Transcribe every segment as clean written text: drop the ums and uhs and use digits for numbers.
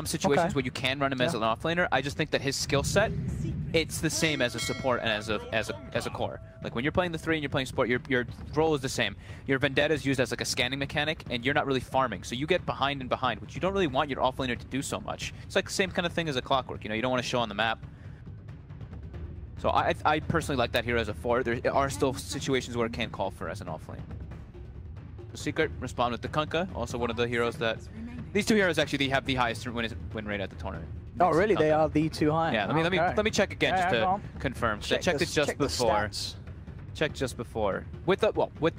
some situations where you can run him as an offlaner. I just think that his skill set, it's the same as a support and as a core. Like when you're playing the 3 and you're playing support, your role is the same. Your Vendetta is used as like a scanning mechanic, and you're not really farming, so you get behind and behind, which you don't really want your offlaner to do so much. It's like the same kind of thing as a Clockwork. You know, you don't want to show on the map. So I personally like that hero as a 4. There are still situations where it can call for as an offlane. Secret respond with the Kunkka, also one of the heroes that these two heroes actually have the highest win rate at the tournament. Oh really? They are the 2 high. Yeah, let me check again just to confirm. So I checked it just before. Checked just before. With the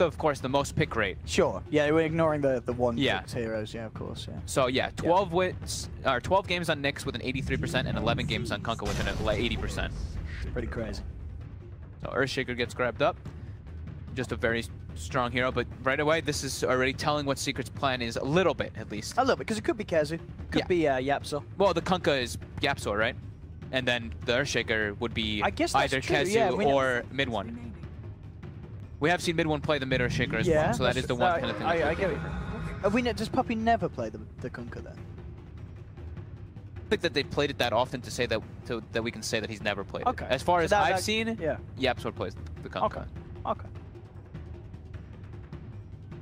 of course the most pick rate. Sure. Yeah, we're ignoring the one picked heroes. Yeah, of course. Yeah. So yeah, 12 wins or 12 games on Nyx with an 83% and 11 games on Kunkka with an 80%. Pretty crazy. So Earthshaker gets grabbed up. Just a very strong hero, but right away this is already telling what Secret's plan is a little bit, at least. A little bit, because it could be Kazu, could be Yapzor. Well, the Kunkka is Yapzor, right? And then the Earthshaker would be either Kazu or mid one. We have seen mid one play the mid Earthshaker as well, so that is the one kind of thing. I get it. Does Puppy never play the Kunkka then? I think that they played it that often to say that that we can say that he's never played it. As far as I've seen, Yapzor plays the Kunkka. Okay.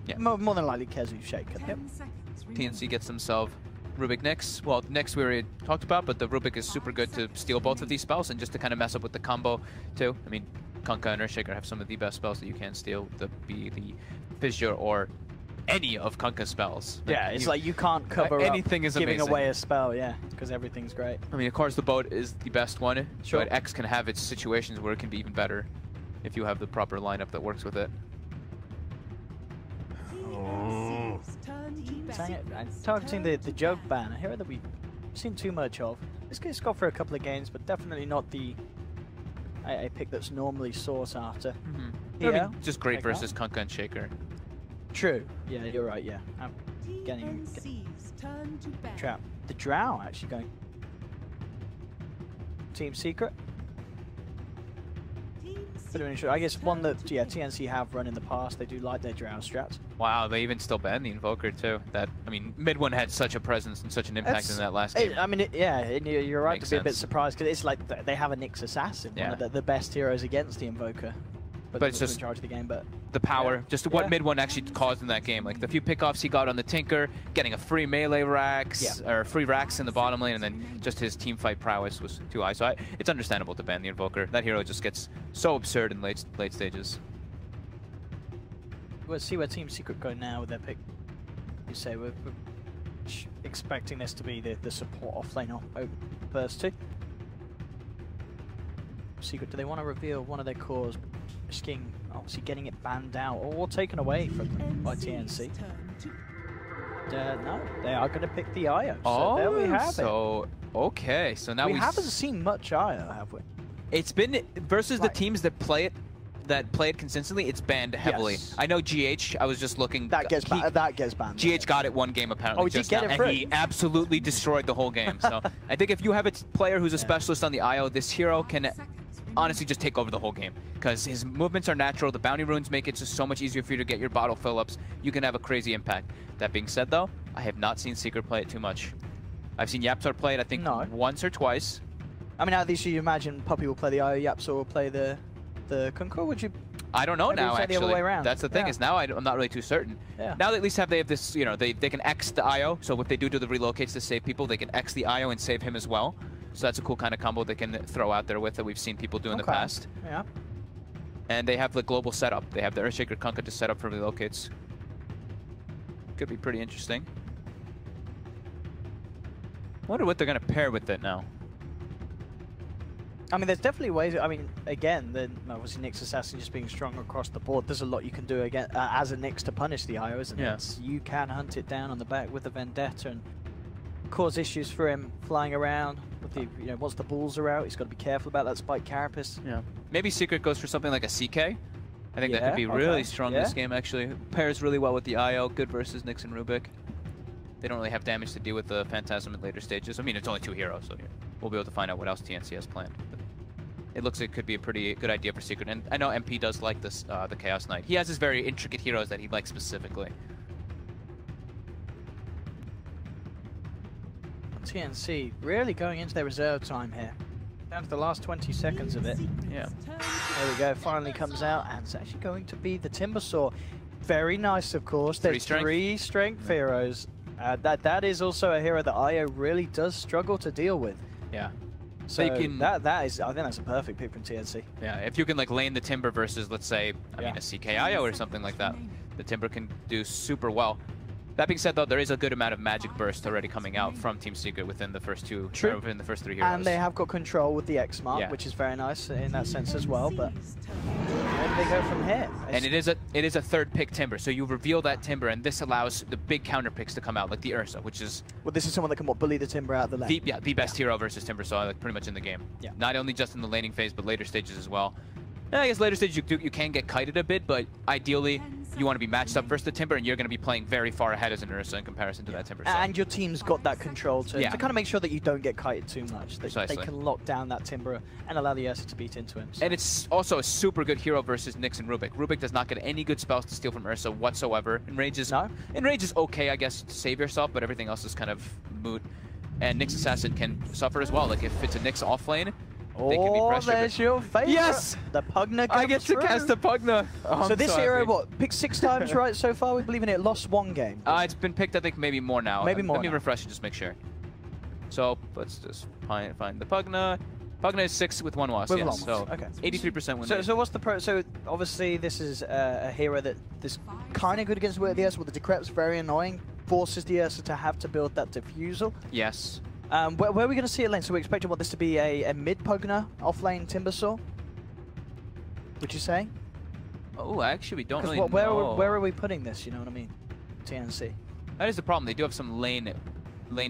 Yeah. More than likely Kazu Shaker. Yep. TNC gets themselves Rubik Nyx. Well, Nyx we already talked about, but the Rubik is super good to steal both of these spells and just to kind of mess up with the combo too. I mean, Kunkka and Earthshaker have some of the best spells that you can steal, the Fissure or any of Kunkka's spells. Like it's like you can't cover anything is giving away a spell, because everything's great. I mean, of course, the boat is the best one, but X can have its situations where it can be even better if you have the proper lineup that works with it. Targeting the joke ban, a hero that we've seen too much of. This guy's got for a couple of games, but definitely not the a pick that's normally sought after. I mean, just great versus Kunkka and Shaker. True. Yeah, you're right. Yeah, I'm getting trap. The Drow actually going. Team Secret. I guess one that TNC have run in the past. They do like their Drow strats. Wow, they even still banned the Invoker too. That mid one had such a presence and such an impact in that last game. You're right to be a bit surprised because it's like they have a Nyx Assassin, one of the best heroes against the Invoker. But it's just in charge of the game, but the power, just what mid one actually caused in that game. Like the few pickoffs he got on the Tinker, getting a free melee racks or free racks in the bottom lane, and then just his team fight prowess was too high. So it's understandable to ban the Invoker. That hero just gets so absurd in late stages. We'll see where Team Secret go now with their pick. You say we're expecting this to be the support offlane first two. Secret, do they want to reveal one of their cores? Risking obviously getting it banned out or taken away from them by TNC. No, they are going to pick the IO. So there we have it. Okay, so now we haven't seen much IO, have we? It's been versus the teams that play it consistently. It's banned heavily. I know GH. I was just looking. That gets banned. GH got it one game apparently. Oh, he did get it free. And he absolutely destroyed the whole game. So I think if you have a player who's a specialist on the IO, this hero can honestly just take over the whole game because his movements are natural. The bounty runes make it just so much easier for you to get your bottle fill-ups. You can have a crazy impact. That being said, though, I have not seen Secret play it too much. I've seen Yapzor play it, I think, once or twice. I mean, at least you imagine Puppy will play the IO, Yapzor will play the Kunkka. Would you? I don't know now. Actually, the other way around. That's the thing is now I'm not really too certain. Now they at least they have this. You know, they can X the IO. So if they do the relocates to save people, they can X the IO and save him as well. So that's a cool kind of combo they can throw out there with that we've seen people do in the past. Yeah. And they have the global setup. They have the Earthshaker Kunkka to set up for relocates. Could be pretty interesting. Wonder what they're going to pair with it now. I mean, there's definitely ways. I mean, again, obviously Nyx Assassin just being strong across the board. There's a lot you can do again as a Nyx to punish the IO, isn't it? You can hunt it down on the back with the Vendetta and cause issues for him flying around. With the, once the balls are out, he's got to be careful about that Spike Carapace. Yeah. Maybe Secret goes for something like a CK. I think that could be really strong this game, actually. Pairs really well with the IO. Good versus Nyx and Rubik. They don't really have damage to deal with the Phantasm at later stages. I mean, it's only 2 heroes, so we'll be able to find out what else TNC has planned. But it looks like it could be a pretty good idea for Secret. And I know MP does like this, the Chaos Knight. He has his very intricate heroes that he likes specifically. TNC really going into their reserve time here. Down to the last 20 seconds of it. Yeah. There we go, finally comes out, and it's actually going to be the Timbersaw. Very nice, of course. There's three strength heroes. That is also a hero that IO really does struggle to deal with. Yeah. So that is, I think that's a perfect pick from TNC. Yeah, if you can like lane the Timber versus, let's say, I mean, a CKIO or something like that, the Timber can do super well. That being said, though, there is a good amount of magic burst already coming out from Team Secret within the first two, within the first 3 heroes. And they have got control with the X mark, which is very nice in that sense as well. But where do they go from here? And it is a third pick Timber, so you reveal that Timber, and this allows the big counter picks to come out, like the Ursa, which is this is someone that can bully the Timber out of the lane. The best hero versus Timber, so like pretty much in the game. Yeah. Not only just in the laning phase, but later stages as well. I guess later stages you can get kited a bit, but ideally you want to be matched up versus the Timber, and you're going to be playing very far ahead as an Ursa in comparison to that Timber. So. And your team's got that control to kind of make sure that you don't get kited too much. They can lock down that Timber and allow the Ursa to beat into him. So. And it's also a super good hero versus Nyx and Rubik. Rubik does not get any good spells to steal from Ursa whatsoever. Enrage is okay, I guess, to save yourself, but everything else is kind of moot. And Nyx Assassin can suffer as well. Like if it's a Nyx off lane, they can be pressured. There's your favorite. Yes! The Pugna comes I get to cast the Pugna. Oh, so this hero, picked 6 times right so far? We believe in it. Lost 1 game. It's been picked, I think, maybe more now. Maybe more. Let me refresh and just make sure. So let's just find the Pugna. Pugna is 6 with 1 loss. Yes. So 83% win rate. So what's the pro? So obviously this is a hero that is kind of good against the Ursa. Well, the Decrep's very annoying. Forces the Ursa to have to build that diffusal. Yes. Where are we going to see it lane? So we're expecting this to be a mid Pugna off lane Timbersaw. Would you say? Oh, actually, we don't really know. Where are we putting this? You know what I mean? TNC. That is the problem. They do have some lane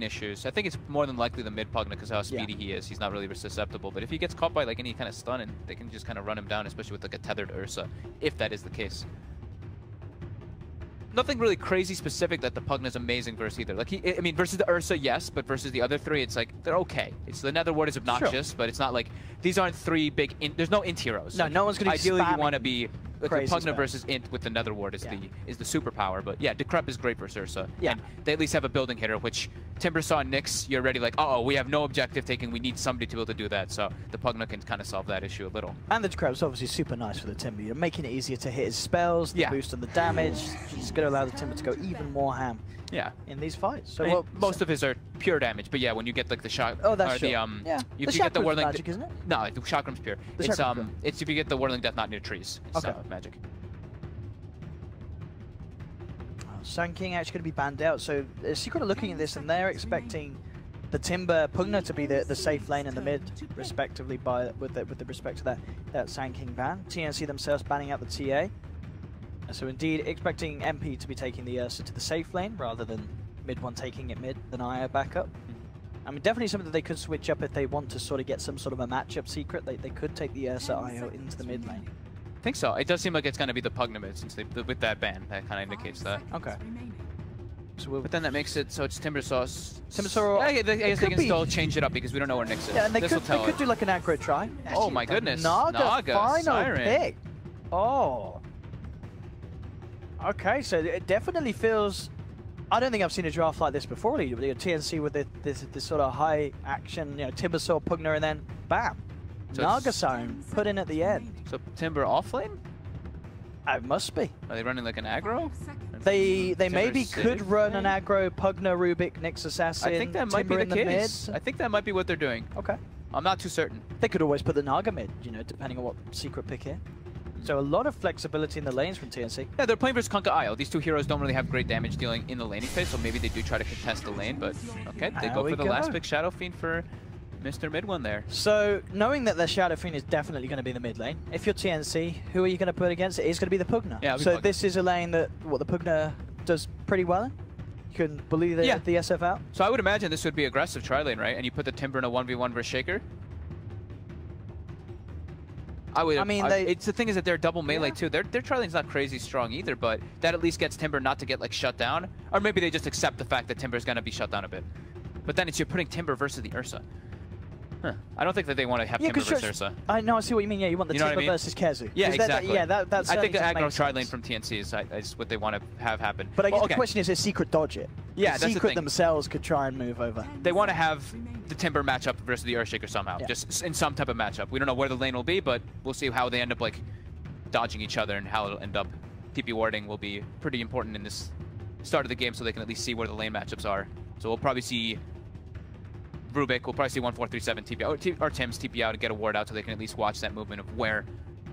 issues. I think it's more than likely the mid Pugna because how speedy he is. He's not really susceptible. But if he gets caught by like any kind of stun, and they can just kind of run him down, especially with like a tethered Ursa, if that is the case. Nothing really crazy specific that the Pugna's amazing versus either. Like I mean, versus the Ursa, yes, but versus the other 3, it's like they're okay. It's the Nether Ward is obnoxious, but it's not like these aren't 3 big. There's no int heroes. No, no one's gonna. Ideally, you want to be like the Pugna versus int with the Nether Ward is the superpower. But yeah, Decrep is great versus Ursa. Yeah, and they at least have a building hitter, which Timbersaw and Nyx, you're already like, oh, we have no objective taking. We need somebody to be able to do that. So the Pugna can kind of solve that issue a little. And the Decrep's obviously super nice for the Timber. You're making it easier to hit his spells, the boost on the damage. It's going to allow the Timber to go even more ham. Yeah, in these fights. So most of his are pure damage, but yeah, when you get like the shock, that's you get the Whirling magic, isn't it? No, the Chakram's pure. It's if you get the Whirling Death Knot near trees. Okay. Magic. Sand King actually going to be banned out. So Secret are looking at this, and they're expecting the Timber Pugna to be the safe lane in the mid, respectively, with the respect to that Sand King ban. TNC themselves banning out the TA. So indeed, expecting MP to be taking the Ursa to the safe lane rather than mid one taking it mid, then IO backup. I mean, definitely something that they could switch up if they want to sort of get some sort of a matchup secret. They could take the Ursa IO into the mid lane. I think so. It does seem like it's going to be the Pugna mid since with that ban. That kind of indicates that. Okay. So but then that makes it so it's Timbersaw. Timbersaw. I guess they can still change it up because we don't know where Nyx is. Yeah, and they could do like an aggro try. Oh my goodness. Naga final Siren. pick. Oh. Okay, so it definitely feels. I don't think I've seen a draft like this before. TNC with this sort of high action, Timbersaw, Pugna, and then bam, so Naga Siren put in at the end. So Timber off lane? It must be. Are they running like an aggro? They maybe could run an aggro Pugna, Rubik, Nyx Assassin. I think that might be the case. I think that might be what they're doing. Okay. I'm not too certain. They could always put the Naga mid, depending on what secret pick here. So a lot of flexibility in the lanes from TNC. Yeah, they're playing versus Kunkka Io. These 2 heroes don't really have great damage dealing in the laning phase, so maybe they do try to contest the lane, but okay, they go for the last pick Shadow Fiend for Mr. Mid One there. So knowing that their Shadow Fiend is definitely going to be in the mid lane, if you're TNC, who are you going to put against it? It's going to be the Pugna. Yeah, so this is a lane that the Pugna does pretty well in. You can bully the SF out. So I would imagine this would be aggressive tri lane, right? And you put the Timber in a 1v1 versus Shaker. It's the thing is that they're double melee too. Their tri lane's not crazy strong either, but that at least gets Timber not to get like shut down. Or maybe they just accept the fact that Timber's gonna be shut down a bit. But then you're putting Timber versus the Ursa. Huh. I don't think that they want to have Timber versus Ursa. I know, I see what you mean. Yeah, you want the Timber versus Kezu. Yeah, exactly. That's I think the aggro tri lane from TNC is what they want to have happen. But I guess the question is secret dodge it. Yeah, that's the Secret thing. themselves could try and move over. They want to have the Timber matchup versus the Earthshaker somehow, just in some type of matchup. We don't know where the lane will be, but we'll see how they end up like dodging each other and how it'll end up. TP warding will be pretty important in this start of the game, so they can at least see where the lane matchups are. So we'll probably see Rubik, we'll probably see 1437 TP out, or Tim's TP out and get a ward out, so they can at least watch that movement of where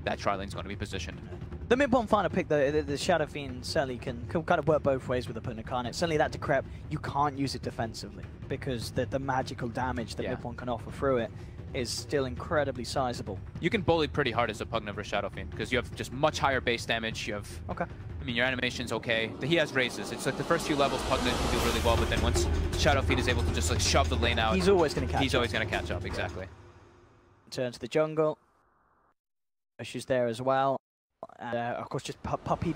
that tri lane's going to be positioned. The mid-bomb final pick, the Shadow Fiend certainly can kind of work both ways with the opponent, can't it? Certainly that Decrep, you can't use it defensively because the magical damage that mid-bomb can offer through it is still incredibly sizable. You can bully pretty hard as a Pugna versus Shadow Fiend because you have just much higher base damage. You have, I mean, your animation's okay. He has raises. It's like the first few levels Pugna can do really well, but then once Shadow Fiend is able to just like shove the lane out, he's always going to catch up. He's always going to catch up, exactly. Turn to the jungle. Issues there as well. Of course, just Puppey,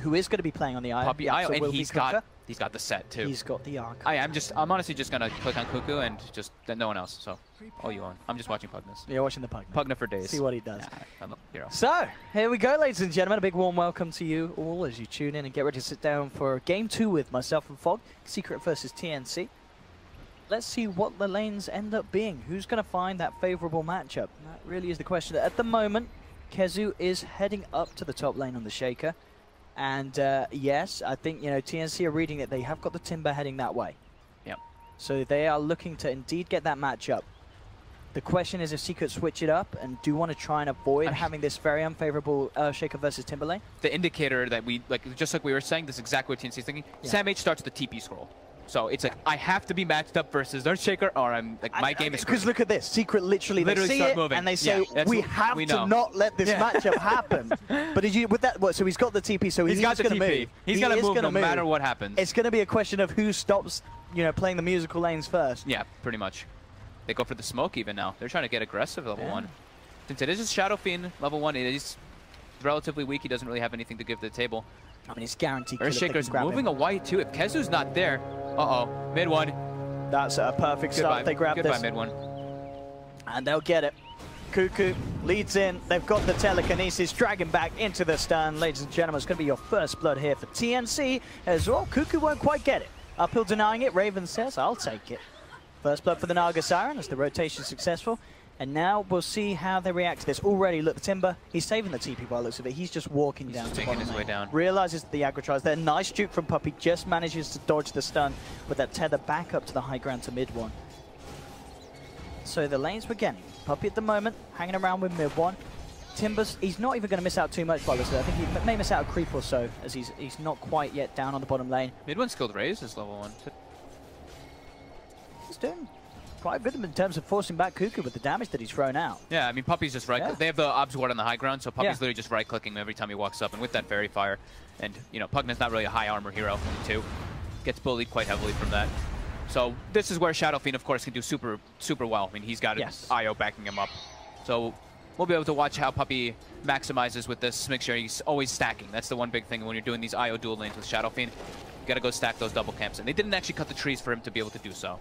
who is going to be playing on the Io. Puppey Io, and he's got the set too. He's got the arc. I'm honestly just gonna click on Cuckoo and just no one else. So all you own. I'm just watching Pugnas. You're watching the Pugna. Pugna for days. See what he does. Yeah, so here we go, ladies and gentlemen. A big warm welcome to you all as you tune in and get ready to sit down for Game 2 with myself and Fog. Secret versus TNC. Let's see what the lanes end up being. Who's going to find that favorable matchup? That really is the question. At the moment, Kezu is heading up to the top lane on the Shaker. And yes, I think, you know, TNC are reading it. They have got the Timber heading that way. Yep. So they are looking to indeed get that matchup. The question is if Secret switch it up and do want to try and avoid having this very unfavorable Shaker versus Timber lane. The indicator that we, just like we were saying, this is exactly what TNC is thinking. Sam H starts the TP scroll. So it's like, I have to be matched up versus Earthshaker or I'm like, my game is because look at this. Secret literally they see it moving. And they say, we have to not let this matchup happen. But did you, with that, so he's got the TP, so he's going to move. He's going to move no matter what happens. It's going to be a question of who stops, you know, playing the musical lanes first. Yeah, pretty much. They go for the smoke even now. They're trying to get aggressive level 1. Since it is a Shadow Fiend level 1, it is relatively weak. He doesn't really have anything to give to the table. I mean, it's guaranteed. Earthshaker's moving a white too. If Kezu's not there, mid one. That's a perfect start. They grab Goodbye, this. mid one. And they'll get it. Cuckoo leads in. They've got the telekinesis, dragging back into the stun. Ladies and gentlemen, it's going to be your first blood here for TNC as well. Cuckoo won't quite get it. Uphill denying it. Raven says, I'll take it. First blood for the Naga Siren as the rotation successful. And now we'll see how they react to this. Already, look, the Timber, he's saving the TP by the looks of it. He's just walking down. He's making his way down. Realizes the aggro tries there. Nice juke from Puppey. Just manages to dodge the stun with that tether back up to the high ground to mid one. So the lanes we're getting. Puppey at the moment, hanging around with mid one. Timber's, he's not even going to miss out too much by this. I think he may miss out a creep or so as he's not quite yet down on the bottom lane. Mid one skilled raise is level 1. He's doing quite good in terms of forcing back Cuckoo with the damage that he's thrown out. Yeah, I mean, Puppey's just right. They have the Obs Ward on the high ground, so Puppey's literally just right-clicking every time he walks up. And with that Fairy Fire, and, you know, Pugna's not really a high armor hero, too. Gets bullied quite heavily from that. So this is where Shadow Fiend, of course, can do super well. I mean, he's got IO backing him up. So we'll be able to watch how Puppey maximizes with this, make sure he's always stacking. That's the one big thing when you're doing these IO dual lanes with Shadow Fiend. You gotta go stack those double camps. And they didn't actually cut the trees for him to be able to do so.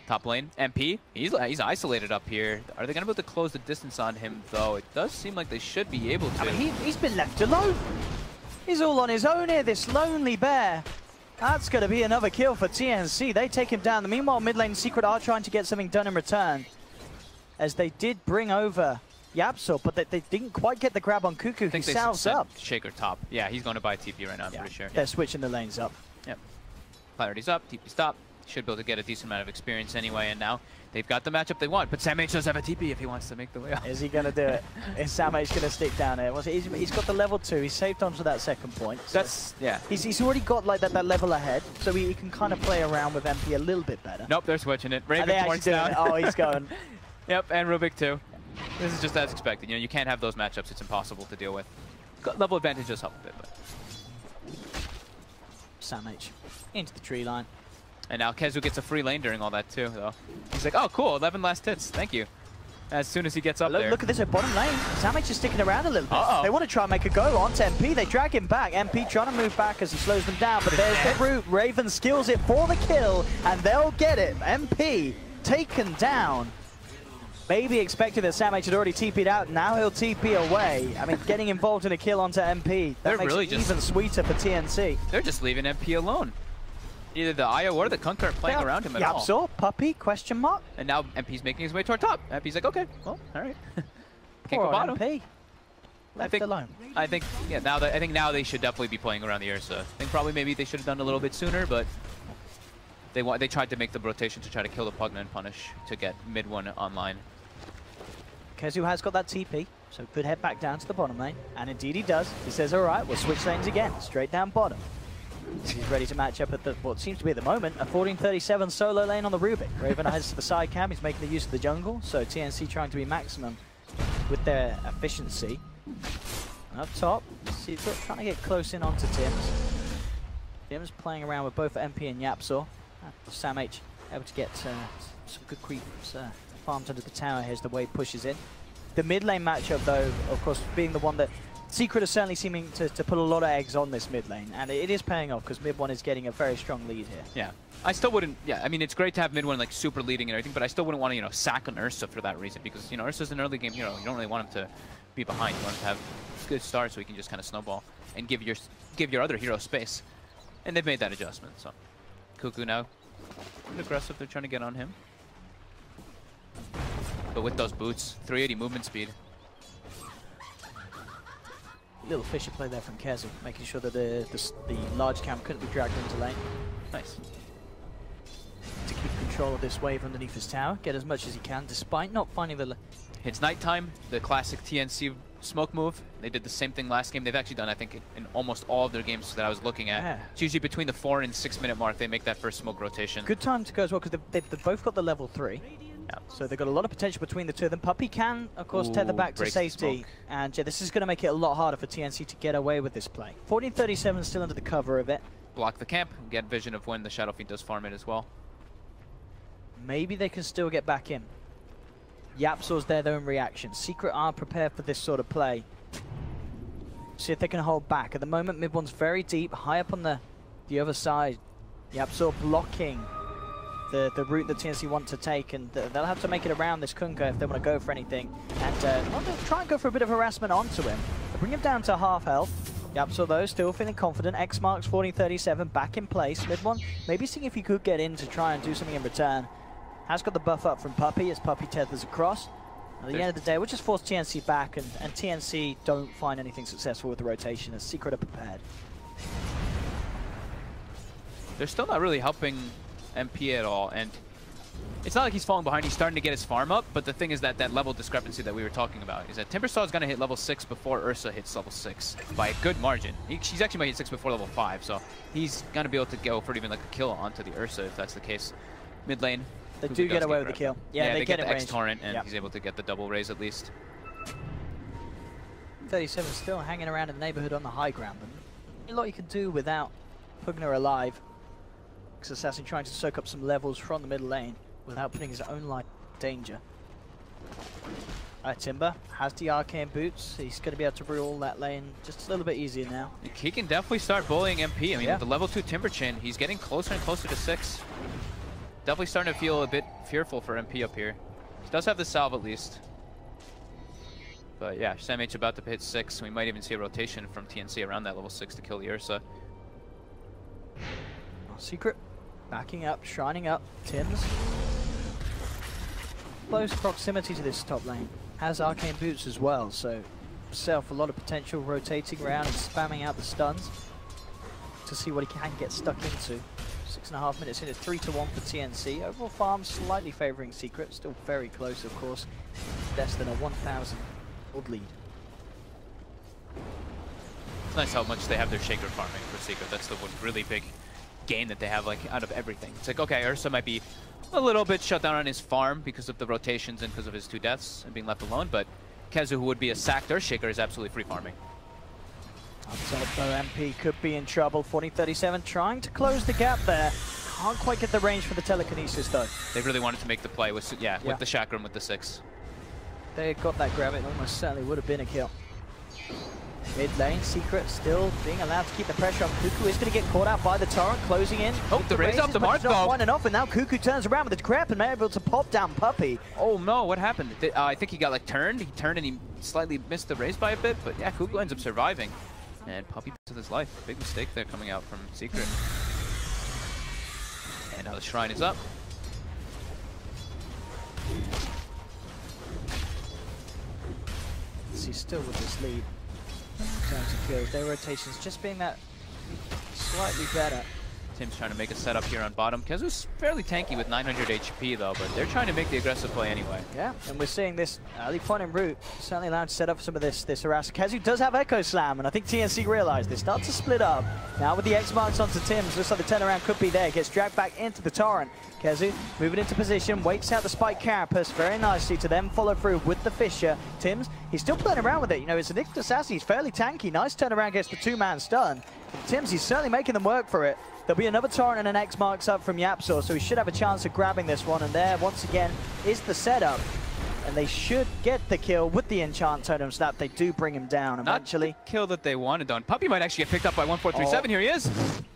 Top lane, MP, he's isolated up here. Are they going to be able to close the distance on him, though? It does seem like they should be able to. I mean, he's been left alone. He's all on his own here, this lonely bear. That's going to be another kill for TNC. They take him down. Meanwhile, mid lane Secret are trying to get something done in return, as they did bring over Yapso, but they didn't quite get the grab on Cuckoo. He salves up. Shaker top. Yeah, he's going to buy TP right now, I'm pretty sure. They're switching the lanes up. Yep. Clarity's up, TP stop. Should be able to get a decent amount of experience anyway, and now they've got the matchup they want. But Sam H does have a TP if he wants to make the way up. Is he going to do it? Is Sam H going to stick down here? He's got the level 2. He's saved onto that second point. So that's, He's already got like that level ahead, so he can kind of play around with MP a little bit better. Nope, they're switching it. Raven points down. Oh, he's going. Yep, and Rubik too. This is just as expected. You know, you can't have those matchups. It's impossible to deal with. Level advantage does help a bit, but Sam H into the tree line. And now Kezu gets a free lane during all that too, though. He's like, oh, cool, 11 last hits, thank you. As soon as he gets up there. Look at this at bottom lane. Sam H is sticking around a little bit. They want to try and make a go onto MP. They drag him back. MP trying to move back as he slows them down, but there's the root. Raven skills it for the kill, and they'll get it. MP taken down. Maybe expected that Sam H had already TP'd out. Now he'll TP away. I mean, getting involved in a kill onto MP. That makes it even sweeter for TNC. They're just leaving MP alone. Either the Io or the Kunk aren't playing around him at all. Yapzor, Puppey, question mark. And now MP's making his way toward top. MP's like, okay, well, all right. Can't go bottom. MP. Left alone. I think, yeah, I think now they should definitely be playing around the Ursa. I think probably maybe they should have done a little bit sooner, but they tried to make the rotation to try to kill the Pugna and punish to get mid one online. KheZu has got that TP, so could head back down to the bottom lane, and indeed he does. He says, all right, we'll switch lanes again, straight down bottom. He's ready to match up at what seems to be at the moment a 1437 solo lane on the Rubik. Raven heads to the side cam, he's making the use of the jungle, so TNC trying to be maximum with their efficiency. Up top, Secret trying to get close in onto Tims. Tims playing around with both MP and Yapzor. Sam H able to get some good creeps, farms under the tower here as the wave pushes in. The mid lane matchup though, of course, being the one that Secret is certainly seeming to put a lot of eggs on this mid lane, and it is paying off because mid one is getting a very strong lead here. Yeah, I still wouldn't. Yeah, I mean it's great to have mid one like super leading and everything, but I still wouldn't want to sack an Ursa for that reason because Ursa's an early game hero. You don't really want him to be behind. You want him to have a good start so he can just kind of snowball and give your other hero space. And they've made that adjustment. So Cuckoo now aggressive. They're trying to get on him, but with those boots, 380 movement speed. Little fisher play there from KheZu, making sure that the large cam couldn't be dragged into lane. Nice. To keep control of this wave underneath his tower, get as much as he can, despite not finding the... It's nighttime, the classic TNC smoke move. They did the same thing last game. They've actually done, I think, in almost all of their games that I was looking at. Yeah. It's usually between the 4 and 6 minute mark they make that first smoke rotation. Good time to go as well, because they've both got the level 3. Yeah. So they've got a lot of potential between the two of them. Puppey can, of course, tether back to safety. And yeah, this is going to make it a lot harder for TNC to get away with this play. 1437 still under the cover of it. Block the camp, get vision of when the Shadow Fiend does farm it as well. Maybe they can still get back in. Yapzor's their own reaction. Secret are prepared for this sort of play. See if they can hold back. At the moment, mid one's very deep, high up on the other side. Yapzor blocking the route that TNC want to take, and they'll have to make it around this Kunkka if they want to go for anything. And they'll try and go for a bit of harassment onto him. They'll bring him down to half health. Yapzor, though, still feeling confident. X marks 1437 back in place. Mid one, maybe seeing if he could get in to try and do something in return. Has got the buff up from Puppey as Puppey tethers across. At the end of the day, we'll just force TNC back, and TNC don't find anything successful with the rotation as Secret are prepared. They're still not really helping MP at all, and it's not like he's falling behind. He's starting to get his farm up, but the thing is that level discrepancy that we were talking about is that Timbersaw is going to hit level 6 before Ursa hits level 6 by a good margin. She's actually might hit 6 before level 5, so he's going to be able to go for even like a kill onto the Ursa if that's the case. Mid lane. They do get away with the kill. Yeah, they get the X-Torrent, and he's able to get the double raise at least. 37 still hanging around in the neighborhood on the high ground. But a lot you can do without Pugna alive. Because Assassin trying to soak up some levels from the middle lane without putting his own life in danger. Timber has the arcane boots. He's going to be able to rule that lane just a little bit easier now. He can definitely start bullying MP. I mean, with the level 2 Timber Chain, he's getting closer and closer to 6. Definitely starting to feel a bit fearful for MP up here. He does have the salve at least. But yeah, Sam H about to hit 6. We might even see a rotation from TNC around that level 6 to kill the Ursa. Secret backing up, shining up. Tims. Close proximity to this top lane. Has arcane boots as well, so himself a lot of potential rotating around and spamming out the stuns to see what he can get stuck into. 6.5 minutes in, it's 3-1 for TNC. Overall farm slightly favouring Secret, still very close of course. Less than a 1,000 gold lead. It's nice how much they have their Shaker farming for Secret. That's the one really big gain that they have like out of everything. It's like, okay, Ursa might be a little bit shut down on his farm because of the rotations and because of his 2 deaths and being left alone, but KheZu, who would be a sacked Earth Shaker, is absolutely free farming. Up top though, MP could be in trouble. 1437 trying to close the gap there. Can't quite get the range for the telekinesis though. They really wanted to make the play with, with the Chakram with the 6. They got that grab, it almost certainly would have been a kill. Mid lane, Secret still being allowed to keep the pressure on. Cuckoo is going to get caught out by the torrent, closing in. Oh, the raise off the mark though. Not enough, and now Cuckoo turns around with the grab and able to pop down Puppey. Oh no, what happened? I think he got like turned. He turned and he slightly missed the raise by a bit, but yeah, Cuckoo ends up surviving. And Puppey to his life. Big mistake there coming out from Secret. And now the shrine is up. He's still with this lead in terms of kills. Their rotations just being that slightly better. Tim's trying to make a setup here on bottom. Kezu's fairly tanky with 900 HP though, but they're trying to make the aggressive play anyway. Yeah, and we're seeing this early point en route certainly allowed to set up some of this harass. Kezu does have Echo Slam, and I think TNC realized they start to split up. Now with the X marks onto Tim's, looks like the turnaround could be there. Gets dragged back into the Torrent. Kezu moving into position, waits out the Spike Carapace very nicely to then follow through with the Fissure. Tim's, he's still playing around with it. You know, it's a Nick Assassin, he's fairly tanky. Nice turnaround, gets the two-man stun. Tim's, he's certainly making them work for it. There'll be another Torrent and an X marks up from Yapzor, so he should have a chance of grabbing this one. And there, once again, is the setup. And they should get the kill with the Enchant Totem Snap. They do bring him down eventually. Not the kill that they wanted on. Puppey might actually get picked up by 1437. Here he is.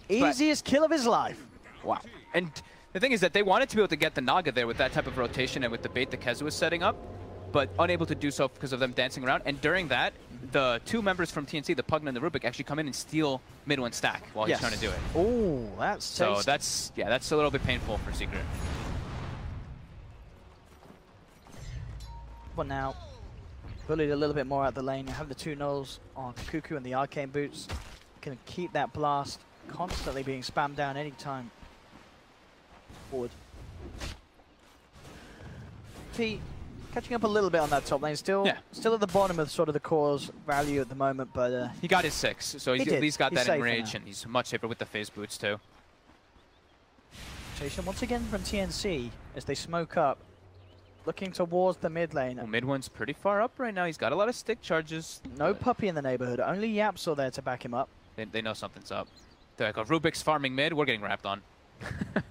Easiest kill of his life. Wow. And the thing is that they wanted to be able to get the Naga there with that type of rotation and with the bait that Kezu was setting up, but unable to do so because of them dancing around. And during that, the two members from TNC, the Pugna and the Rubik, actually come in and steal mid one stack while he's trying to do it. Oh, that's so tasty. That's a little bit painful for Secret. Well, now bullied a little bit more out the lane. You have the two nulls on Cuckoo and the Arcane Boots. Can keep that blast constantly being spammed down anytime forward. P catching up a little bit on that top lane, still at the bottom of sort of the core's value at the moment, but he got his 6, so he's at least got that enrage, and he's much safer with the phase boots too. Rotation once again from TNC as they smoke up, looking towards the mid lane. Well, mid one's pretty far up right now. He's got a lot of stick charges. No Puppey in the neighborhood, only Yapzor there to back him up. They know something's up. They're like, Rubik's farming mid, we're getting wrapped on. It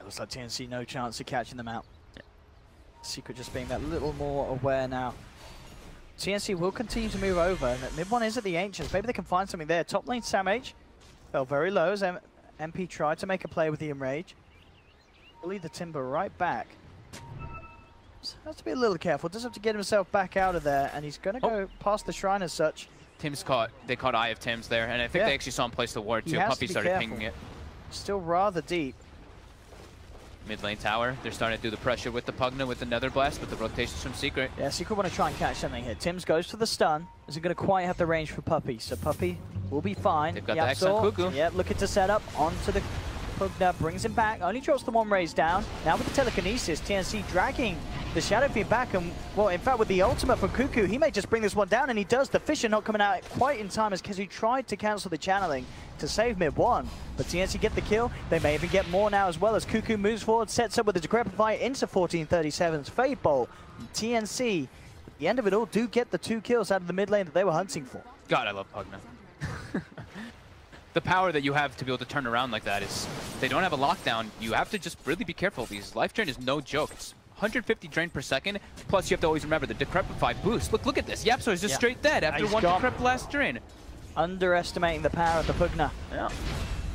looks like TNC no chance of catching them out. Secret just being that little more aware now. TNC will continue to move over, and mid one is at the Ancients. Maybe they can find something there. Top lane Sam H fell very low as MP tried to make a play with the Enrage. Will lead the Timber right back. So has to be a little careful. Does have to get himself back out of there, and he's going to go past the shrine as such. Tim's caught. They caught Eye of Tim's there, and I think they actually saw him place the ward too. Puppey started pinging it. Still rather deep. Mid lane tower, they're starting to do the pressure with the Pugna with the Nether Blast, with the rotations from Secret. Yeah, Secret want to try and catch something here. Tim's goes for the stun. Isn't going to quite have the range for Puppey, so Puppey will be fine. They've got the X on Cuckoo. Yeah, looking to set up onto the Pugna, brings him back. Only drops the one raise down. Now with the telekinesis, TNC dragging the Shadow Fiend back, and well, in fact, with the ultimate from Cuckoo, he may just bring this one down, and he does. The Fissure not coming out quite in time as Kezu tried to cancel the channeling to save mid one, but TNC get the kill. They may even get more now as well as Cuckoo moves forward, sets up with the Decrepit Fight into 1437's Fade Bolt. And TNC, at the end of it all, do get the 2 kills out of the mid lane that they were hunting for. God, I love Pugna. The power that you have to be able to turn around like that is, they don't have a lockdown. You have to just really be careful. Because life drain is no joke. It's 150 drain per second, plus you have to always remember the Decrepit Fight boost. Look at this. Yapzor is just straight dead after one Decrepit last drain. Underestimating the power of the Pugna. Yeah.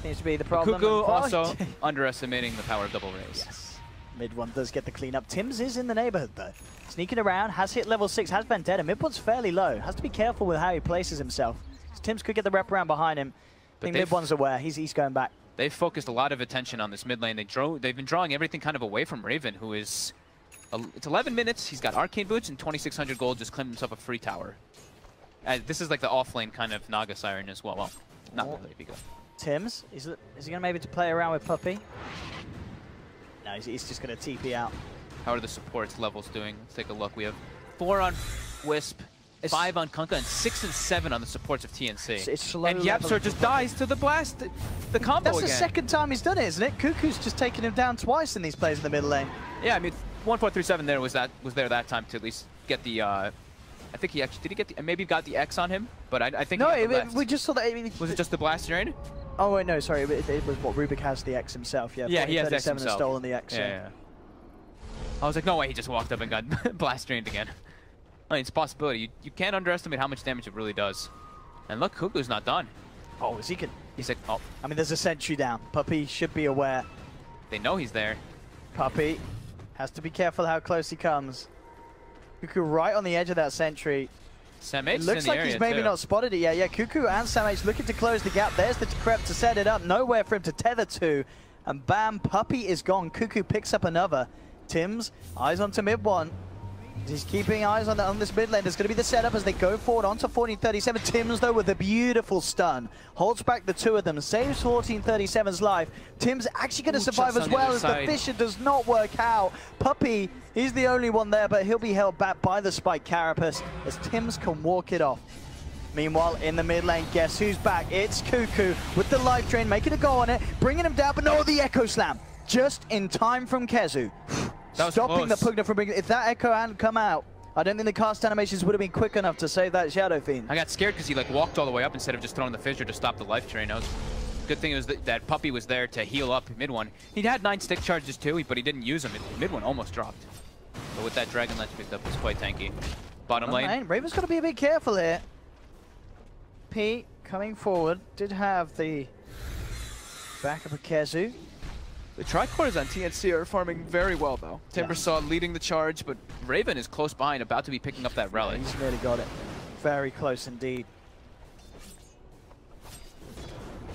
Seems to be the problem. Cuckoo also underestimating the power of double raise. Yes. Mid one does get the cleanup. Tim's is in the neighborhood though. Sneaking around, has hit level 6, has Vendetta. Mid one's fairly low. Has to be careful with how he places himself. Tim's could get the wrap around behind him. I think mid one's aware. He's going back. They've focused a lot of attention on this mid lane. They've been drawing everything kind of away from Raven, who is... It's 11 minutes. He's got Arcane Boots and 2,600 gold. Just claimed himself a free tower. This is like the off-lane kind of Naga Siren as well. Well, not really if you go. Tim's, is he going to maybe to play around with Puppey? No, he's just going to TP out. How are the supports levels doing? Let's take a look. We have 4 on Wisp, 5 on Kunkka, and 6 and 7 on the supports of TNC. It's slow and Yapzor just dies to the blast, the combo That's again. the second time he's done it, isn't it? Cuckoo's just taken him down twice in these plays in the middle lane. Yeah, I mean, 1437 there was there that time to at least get the. I think he actually did he get the maybe got the X on him, but I think no. We just saw that. Was it just the blast drain? Oh wait, no, sorry. It was what Rubik has the X himself. Yeah, yeah, he has the X himself. And stolen the X. Yeah. I was like, no way, he just walked up and got blast drained again. I mean, it's a possibility. You can't underestimate how much damage it really does. And look, Cuckoo's not done. Oh, is he can? He's like, oh. I mean, there's a sentry down. Puppey should be aware. They know he's there. Puppey has to be careful how close he comes. Cuckoo right on the edge of that sentry. Sam-H It looks like he's maybe not spotted it yet. Yeah, Kuku and Sam-H looking to close the gap. There's the Crep to set it up. Nowhere for him to tether to. And bam, Puppey is gone. Kuku picks up another. Tims, eyes onto mid one. He's keeping eyes on this mid lane. There's going to be the setup as they go forward onto 1437. Tims, though, with a beautiful stun. Holds back the two of them. Saves 1437's life. Tims actually going to survive as well as the Fisher does not work out. Puppey, he's the only one there, but he'll be held back by the Spike Carapace as Tims can walk it off. Meanwhile, in the mid lane, guess who's back? It's Kuku with the life drain, making a go on it, bringing him down, but no, the Echo Slam. Just in time from KheZu. Stopping the Pugna from bringing. If that Echo hadn't come out, I don't think the cast animations would have been quick enough to save that Shadow Fiend. I got scared because he like walked all the way up instead of just throwing the Fissure to stop the life drain. Good thing was that Puppey was there to heal up mid one. He had 9 stick charges too, but he didn't use them. Mid one almost dropped. But with that Dragon Lance picked up, it's quite tanky. Bottom lane. Raven's got to be a bit careful here. P coming forward, did have the backup of KheZu. The Tricores on TNC are farming very well, though. Timbersaw leading the charge, but Raven is close behind, about to be picking up that relic. He's really got it. Very close indeed.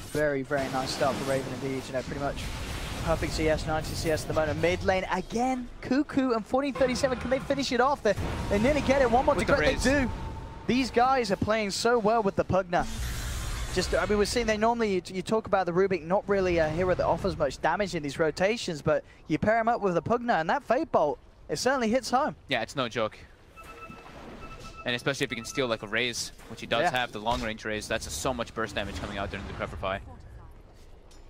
Very, very nice start for Raven indeed. You know, pretty much perfect CS, 90 CS at the moment. Mid lane again. Kuku and 1437. Can they finish it off? They nearly get it. One more to go. They do. These guys are playing so well with the Pugna. Just, I mean, we're seeing they normally, you talk about the Rubik, not really a hero that offers much damage in these rotations, but you pair him up with the Pugna, and that Fate Bolt, it certainly hits home. Yeah, it's no joke. And especially if he can steal like a Raze, which he does have, the long-range Raze, that's so much burst damage coming out during the Coverfy.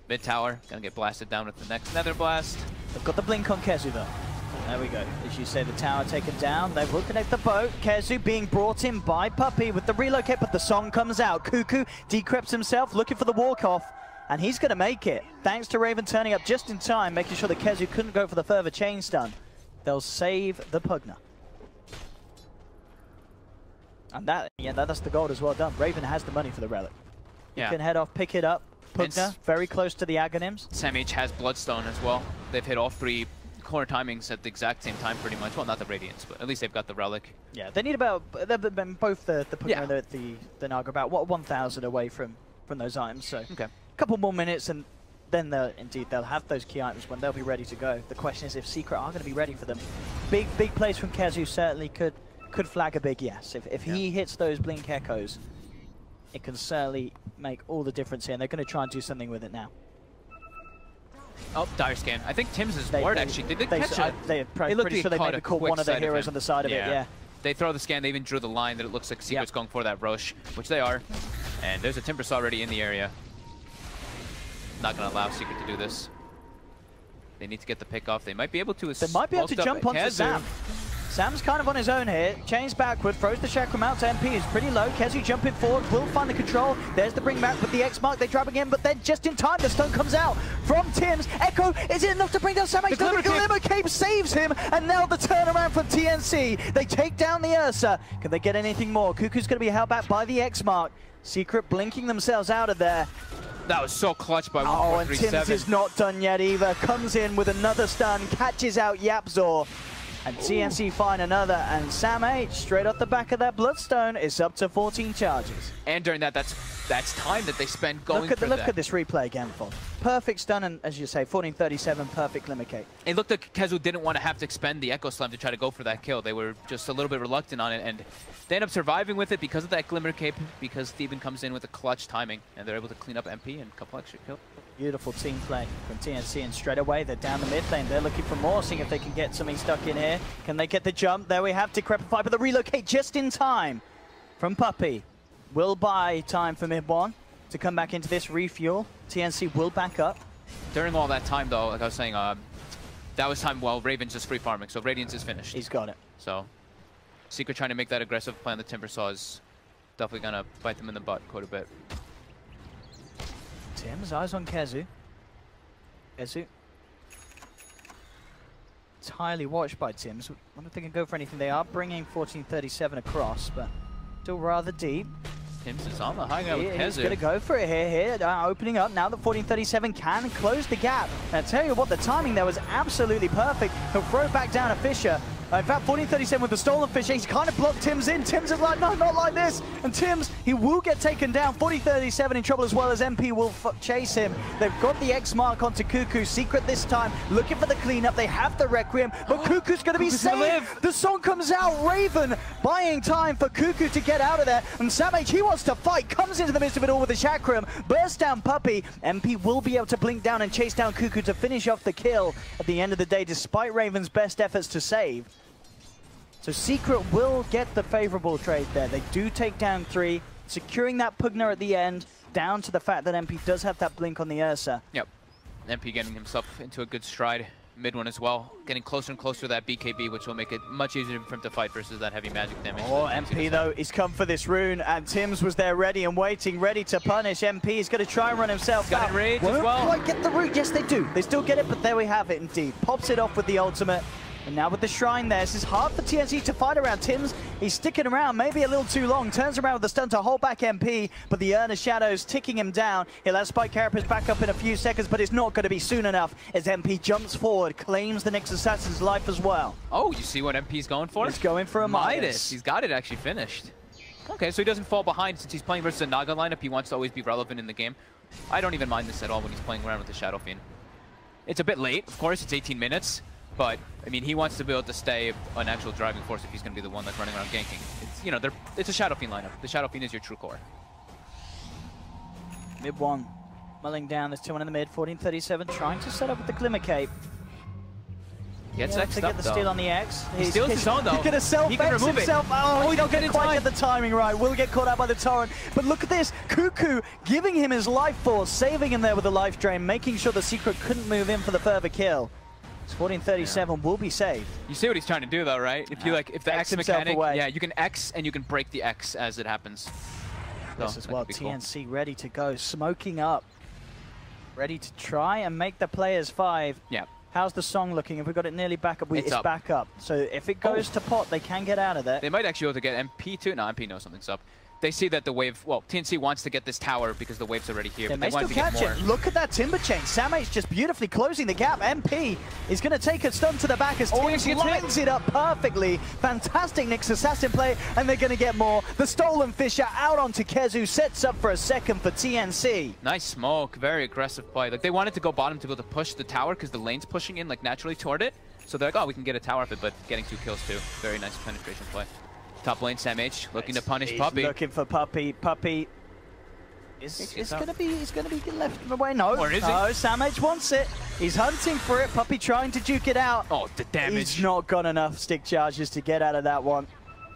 Mid tower, gonna get blasted down with the next Nether Blast. They've got the blink on KheZu though. There we go. As you say, the tower taken down. They will connect the boat. KheZu being brought in by Puppey with the relocate, but the song comes out. Kuku decrypts himself, looking for the walk-off, and he's going to make it. Thanks to Raven turning up just in time, making sure that KheZu couldn't go for the further chain stun. They'll save the Pugna. And that's the gold as well done. Raven has the money for the relic. You can head off, pick it up. Pugna, very close to the Aghanims. Sam-H has Bloodstone as well. They've hit all 3 corner timings at the exact same time, pretty much. Well, not the Radiance, but at least they've got the relic. Yeah, they need about both the Pugna and the Naga about 1,000 away from those items. So a couple more minutes, and then they'll have those key items when they'll be ready to go. The question is if Secret are going to be ready for them. Big plays from KheZu certainly could flag a big yes. If he hits those blink echoes, it can certainly make all the difference here, and they're going to try and do something with it now. Oh, Dire Scan. I think Tim's ward actually. Did they catch it? They're pretty sure they maybe caught one of the heroes on the side of it, yeah. They throw the scan, they even drew the line that it looks like Secret's going for that rush, which they are. And there's a Timbersaw already in the area. Not going to allow Secret to do this. They need to get the pick off. They might be able to. They might be able to jump onto Sam. Sam's kind of on his own here. Chains backward, throws the Chakram out to MP. He's pretty low. KheZu jumping forward, will find the control. There's the bring back with the X mark. They drop again, but then just in time, the stun comes out from Tims. Echo, is it enough to bring down Sam-H? The Glimmer Cape saves him, and now the turnaround from TNC. They take down the Ursa. Can they get anything more? Kuku's going to be held back by the X mark. Secret blinking themselves out of there. That was so clutch by 1437. Oh, and Tims is not done yet either. Comes in with another stun, catches out Yapzor. And TNC find another, and Sam-H, straight off the back of that Bloodstone, is up to 14 charges. And during that's time that they spend going for that. Look at this replay again, Fon. Perfect stun, and as you say, 1437, perfect Glimmer Cape. It looked like KheZu didn't want to have to expend the Echo Slam to try to go for that kill. They were just a little bit reluctant on it, and they end up surviving with it because of that Glimmer Cape, because Theban comes in with a clutch timing, and they're able to clean up MP and a couple extra kills. Beautiful team play from TNC, and straight away they're down the mid lane. They're looking for more, seeing if they can get something stuck in here. Can they get the jump? There we have Decrepify, but the relocate just in time from Puppey. Will buy time for mid one to come back into this refuel. TNC will back up. During all that time, though, like I was saying, that was time while Raven's just free farming, so Radiance is finished. He's got it. So Secret trying to make that aggressive play on the Timbersaw is definitely going to bite them in the butt quite a bit. Tim's eyes on KheZu. KheZu. It's highly watched by Tims. I wonder if they can go for anything. They are bringing 1437 across, but still rather deep. Tims is on the high ground with KheZu. He's going to go for it here. Opening up now that 1437 can close the gap. And I tell you what, the timing there was absolutely perfect. He'll throw back down a Fissure. In fact, 1437 with the stolen fish, he's kind of blocked Tims in. Tims is like, no, not like this. And Tims, he will get taken down. 1437 in trouble as well as MP will chase him. They've got the X mark onto Cuckoo. Secret this time, looking for the cleanup. They have the Requiem, but Cuckoo's going to be saved. The song comes out. Raven buying time for Cuckoo to get out of there. And Samh, he wants to fight, comes into the midst of it all with the Chakram. Bursts down Puppey. MP will be able to blink down and chase down Cuckoo to finish off the kill at the end of the day, despite Raven's best efforts to save. So Secret will get the favorable trade there. They do take down 3, securing that Pugna at the end, down to the fact that MP does have that blink on the Ursa. Yep. MP getting himself into a good stride. Mid one as well. Getting closer and closer to that BKB, which will make it much easier for him to fight versus that heavy magic damage. Oh, MP though, he's come for this rune, and Tims was there ready and waiting, ready to punish. MP is going to try and run himself out. Got enraged Won't as well. quite get the rune. Yes, they do. They still get it, but there we have it indeed. Pops it off with the ultimate. And now with the Shrine there, this is hard for TNC to fight around. Tims, he's sticking around, maybe a little too long. Turns around with the stun to hold back MP, but the Urna Shadows ticking him down. He'll have Spike Carapace back up in a few seconds, but it's not going to be soon enough as MP jumps forward, claims the next Assassin's life as well. Oh, you see what MP's going for? He's going for a Midas. He's got it actually finished. Okay, so he doesn't fall behind since he's playing versus a Naga lineup. He wants to always be relevant in the game. I don't even mind this at all when he's playing around with the Shadow Fiend. It's a bit late, of course, it's 18 minutes. But, I mean, he wants to be able to stay an actual driving force if he's going to be the one that's running around ganking. It's, you know, it's a Shadow Fiend lineup. The Shadow Fiend is your true core. Mid 1, mulling down. There's 2-1 in the mid. 1437 trying to set up with the Glimmer Cape. Gets to X'd get up, the though. steal on the X. He steals his own, though. He's going to self-X himself. Oh, he don't quite get the timing right. Will get caught out by the torrent. But look at this. Cuckoo giving him his life force, saving him there with the life drain, making sure the Secret couldn't move in for the further kill. 1437 will be saved. You see what he's trying to do, though, right? If you if the X mechanic, yeah, you can X and you can break the X as it happens. This as well. TNC ready to go, smoking up, ready to try and make the players 5. Yeah. How's the song looking? If we got it nearly back up, it's up. back up. So if it goes to pot, they can get out of there. They might actually be able to get MP too. No, MP knows something's up. They see that the wave, well, TNC wants to get this tower because the wave's already here, but they want to get more. Look at that Timber Chain. Samh's just beautifully closing the gap. MP is going to take a stun to the back as Tims lines it up perfectly. Fantastic Nyx Assassin play, and they're going to get more. The Stolen Fisher out onto Kezu, sets up for a second for TNC. Nice smoke, very aggressive play. Like, they wanted to go bottom to be able to push the tower because the lane's pushing in like naturally toward it. So they're like, oh, we can get a tower off it, but getting 2 kills too. Very nice penetration play. Top lane, Samh looking to punish Puppey. Looking for Puppey. Puppey is going to be left away. No, or is no, Samh wants it. He's hunting for it. Puppey trying to duke it out. Oh, the damage. He's not got enough stick charges to get out of that one.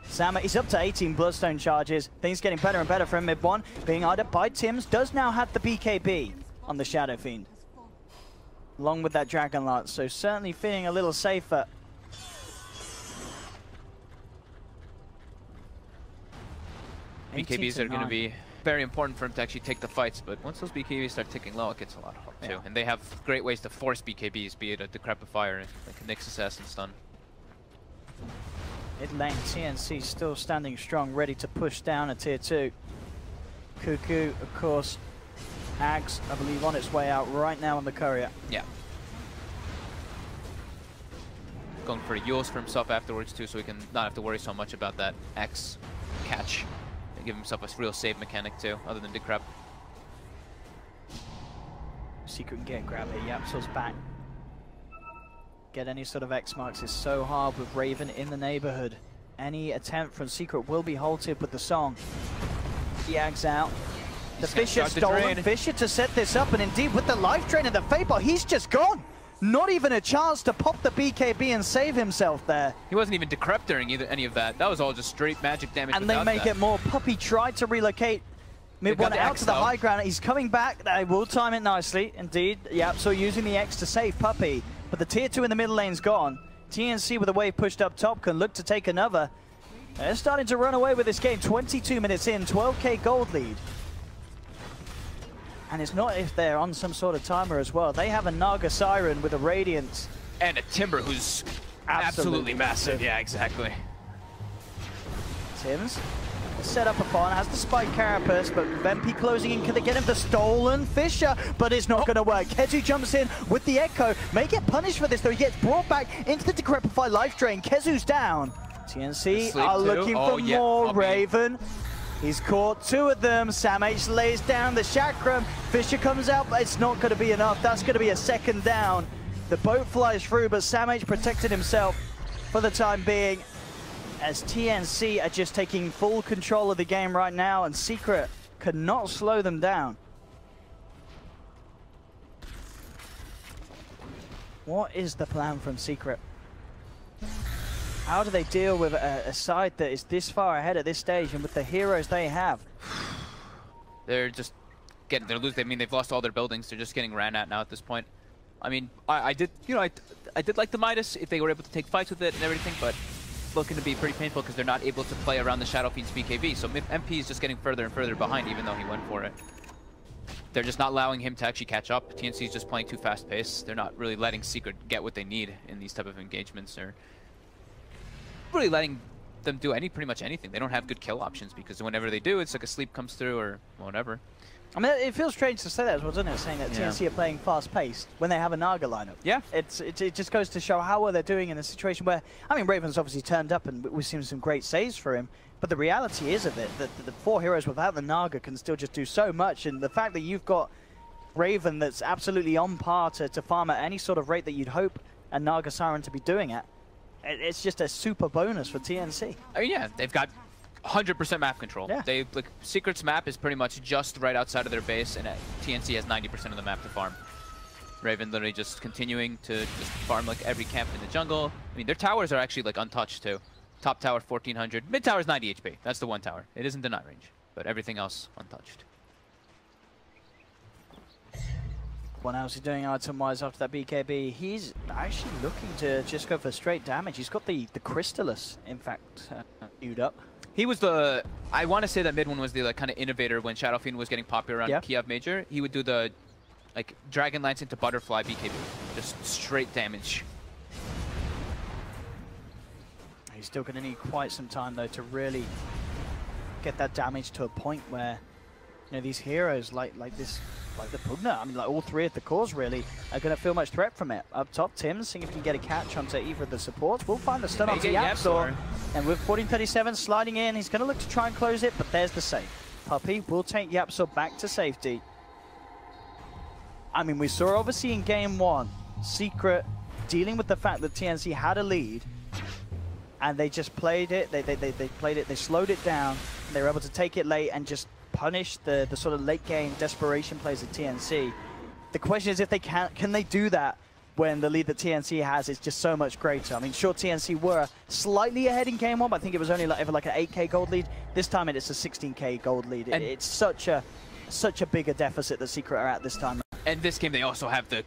Samh, he's up to 18 Bloodstone charges. Things getting better and better for him mid 1. Being eyed up by Tims, does now have the BKB on the Shadow Fiend, along with that Dragon Lance. So certainly feeling a little safer. BKBs are going to be very important for him to actually take the fights, but once those BKBs start ticking low, it gets a lot harder too. And they have great ways to force BKBs, be it a Decrepifier, like a Nyx Assassin stun. Mid lane, TNC still standing strong, ready to push down a tier 2. Cuckoo, of course, Ags, I believe, on its way out right now on the courier. Yeah. Going for Yules for himself afterwards too, so he can not have to worry so much about that X catch. Give himself a real save mechanic too, other than Decrep. Secret can get grab here. Yapsol's back. Get any sort of X marks is so hard with Raven in the neighborhood. Any attempt from Secret will be halted with the song. The Ags out. The Fisher stolen. Fisher to set this up, and indeed with the life drain and the Fable, he's just gone. Not even a chance to pop the BKB and save himself there. He wasn't even Decrep during any of that. That was all just straight magic damage. And they make it more. Puppey tried to relocate mid 1 out to the high ground. He's coming back. They will time it nicely. Indeed, Yapso using the X to save Puppey. But the tier 2 in the middle lane's gone. TNC with a wave pushed up top can look to take another. They're starting to run away with this game. 22 minutes in, 12k gold lead. And it's not if they're on some sort of timer as well. They have a Naga Siren with a Radiance. And a Timber who's absolutely massive. Yeah, exactly. Tims set up upon, has the spike carapace, but Vempi closing in. Can they get him? The stolen Fisher, but it's not going to work. Kezu jumps in with the Echo. May get punished for this, though. He gets brought back into the Decrepify life drain. Kezu's down. TNC are looking for more. Raven. He's caught 2 of them. Sam H lays down the chakram. Fisher comes out, but it's not going to be enough. That's going to be a second down. The boat flies through, but Sam H protected himself for the time being, as TNC are just taking full control of the game right now, and Secret could not slow them down. What is the plan from Secret? How do they deal with a side that is this far ahead at this stage, and with the heroes they have? They're just getting, they're losing. I mean, they've lost all their buildings. They're just getting ran at now at this point. I mean, I did, you know, I did like the Midas if they were able to take fights with it and everything, but looking to be pretty painful because they're not able to play around the Shadow Fiend's BKB. So MP is just getting further and further behind, even though he went for it. They're just not allowing him to actually catch up. TNC is just playing too fast paced. They're not really letting Secret get what they need in these type of engagements. They're really letting them do pretty much anything. They don't have good kill options because whenever they do, it's like a sleep comes through or whatever. I mean, it feels strange to say that as well, doesn't it? Saying that TNC are playing fast-paced when they have a Naga lineup. Yeah. It just goes to show how well they're doing in a situation where, I mean, Raven's obviously turned up and we've seen some great saves for him, but the reality is of it that the 4 heroes without the Naga can still just do so much, and the fact that you've got Raven that's absolutely on par to farm at any sort of rate that you'd hope a Naga Siren to be doing at, it's just a super bonus for TNC. I mean, yeah, they've got 100% map control. Yeah. Like, Secret's map is pretty much just right outside of their base, and TNC has 90% of the map to farm. Raven literally just continuing to just farm like every camp in the jungle. I mean, their towers are actually like untouched too. Top tower 1400, mid tower is 90 HP. That's the one tower. It isn't deny range, but everything else untouched. What else he's doing item-wise after that BKB? He's actually looking to just go for straight damage. He's got the Crystallis, in fact, queued up. He was the, I want to say that mid one was the like kind of innovator when Shadow Fiend was getting popular around Kiev Major. He would do the like Dragon Lance into Butterfly BKB, just straight damage. He's still going to need quite some time though to really get that damage to a point where, you know, these heroes like the Pugna, I mean, like all 3 of the cores really are going to feel much threat from it. Up top, Tim, seeing if he can get a catch onto either of the supports. We'll find the stun onto Yapzor. And with 1437 sliding in, he's going to look to try and close it, but there's the save. Puppey will take Yapzor back to safety. I mean, we saw obviously in game 1, Secret dealing with the fact that TNC had a lead, and they just played it, they played it, they slowed it down, they were able to take it late and just punish the sort of late game desperation plays of TNC. The question is if they can they do that when the lead that TNC has is just so much greater. I mean, sure, TNC were slightly ahead in game 1, but I think it was only like, ever like an 8k gold lead. This time it's a 16k gold lead. It's such a bigger deficit that Secret are at this time. And this game they also have the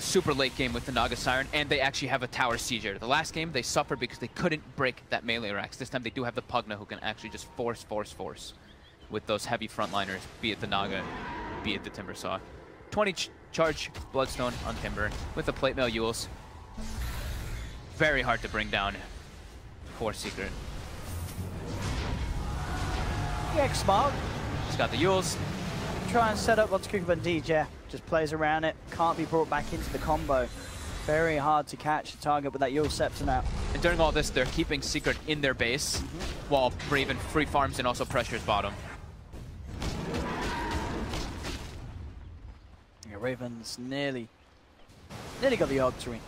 super late game with the Naga Siren, and they actually have a tower sieger. The last game they suffered because they couldn't break that melee racks. This time they do have the Pugna who can actually just force with those heavy frontliners, be it the Naga, be it the Timbersaw. 20 charge Bloodstone on Timber with the Plate Mail Yules. Very hard to bring down for Secret. X-Mark. He's got the Yules. Try and set up what's Kukuba and DJ. Just plays around it. Can't be brought back into the combo. Very hard to catch the target with that Yule Scepter now. And during all this, they're keeping Secret in their base, while Raven free farms and also pressures bottom. Yeah, Raven's nearly got the Octarine.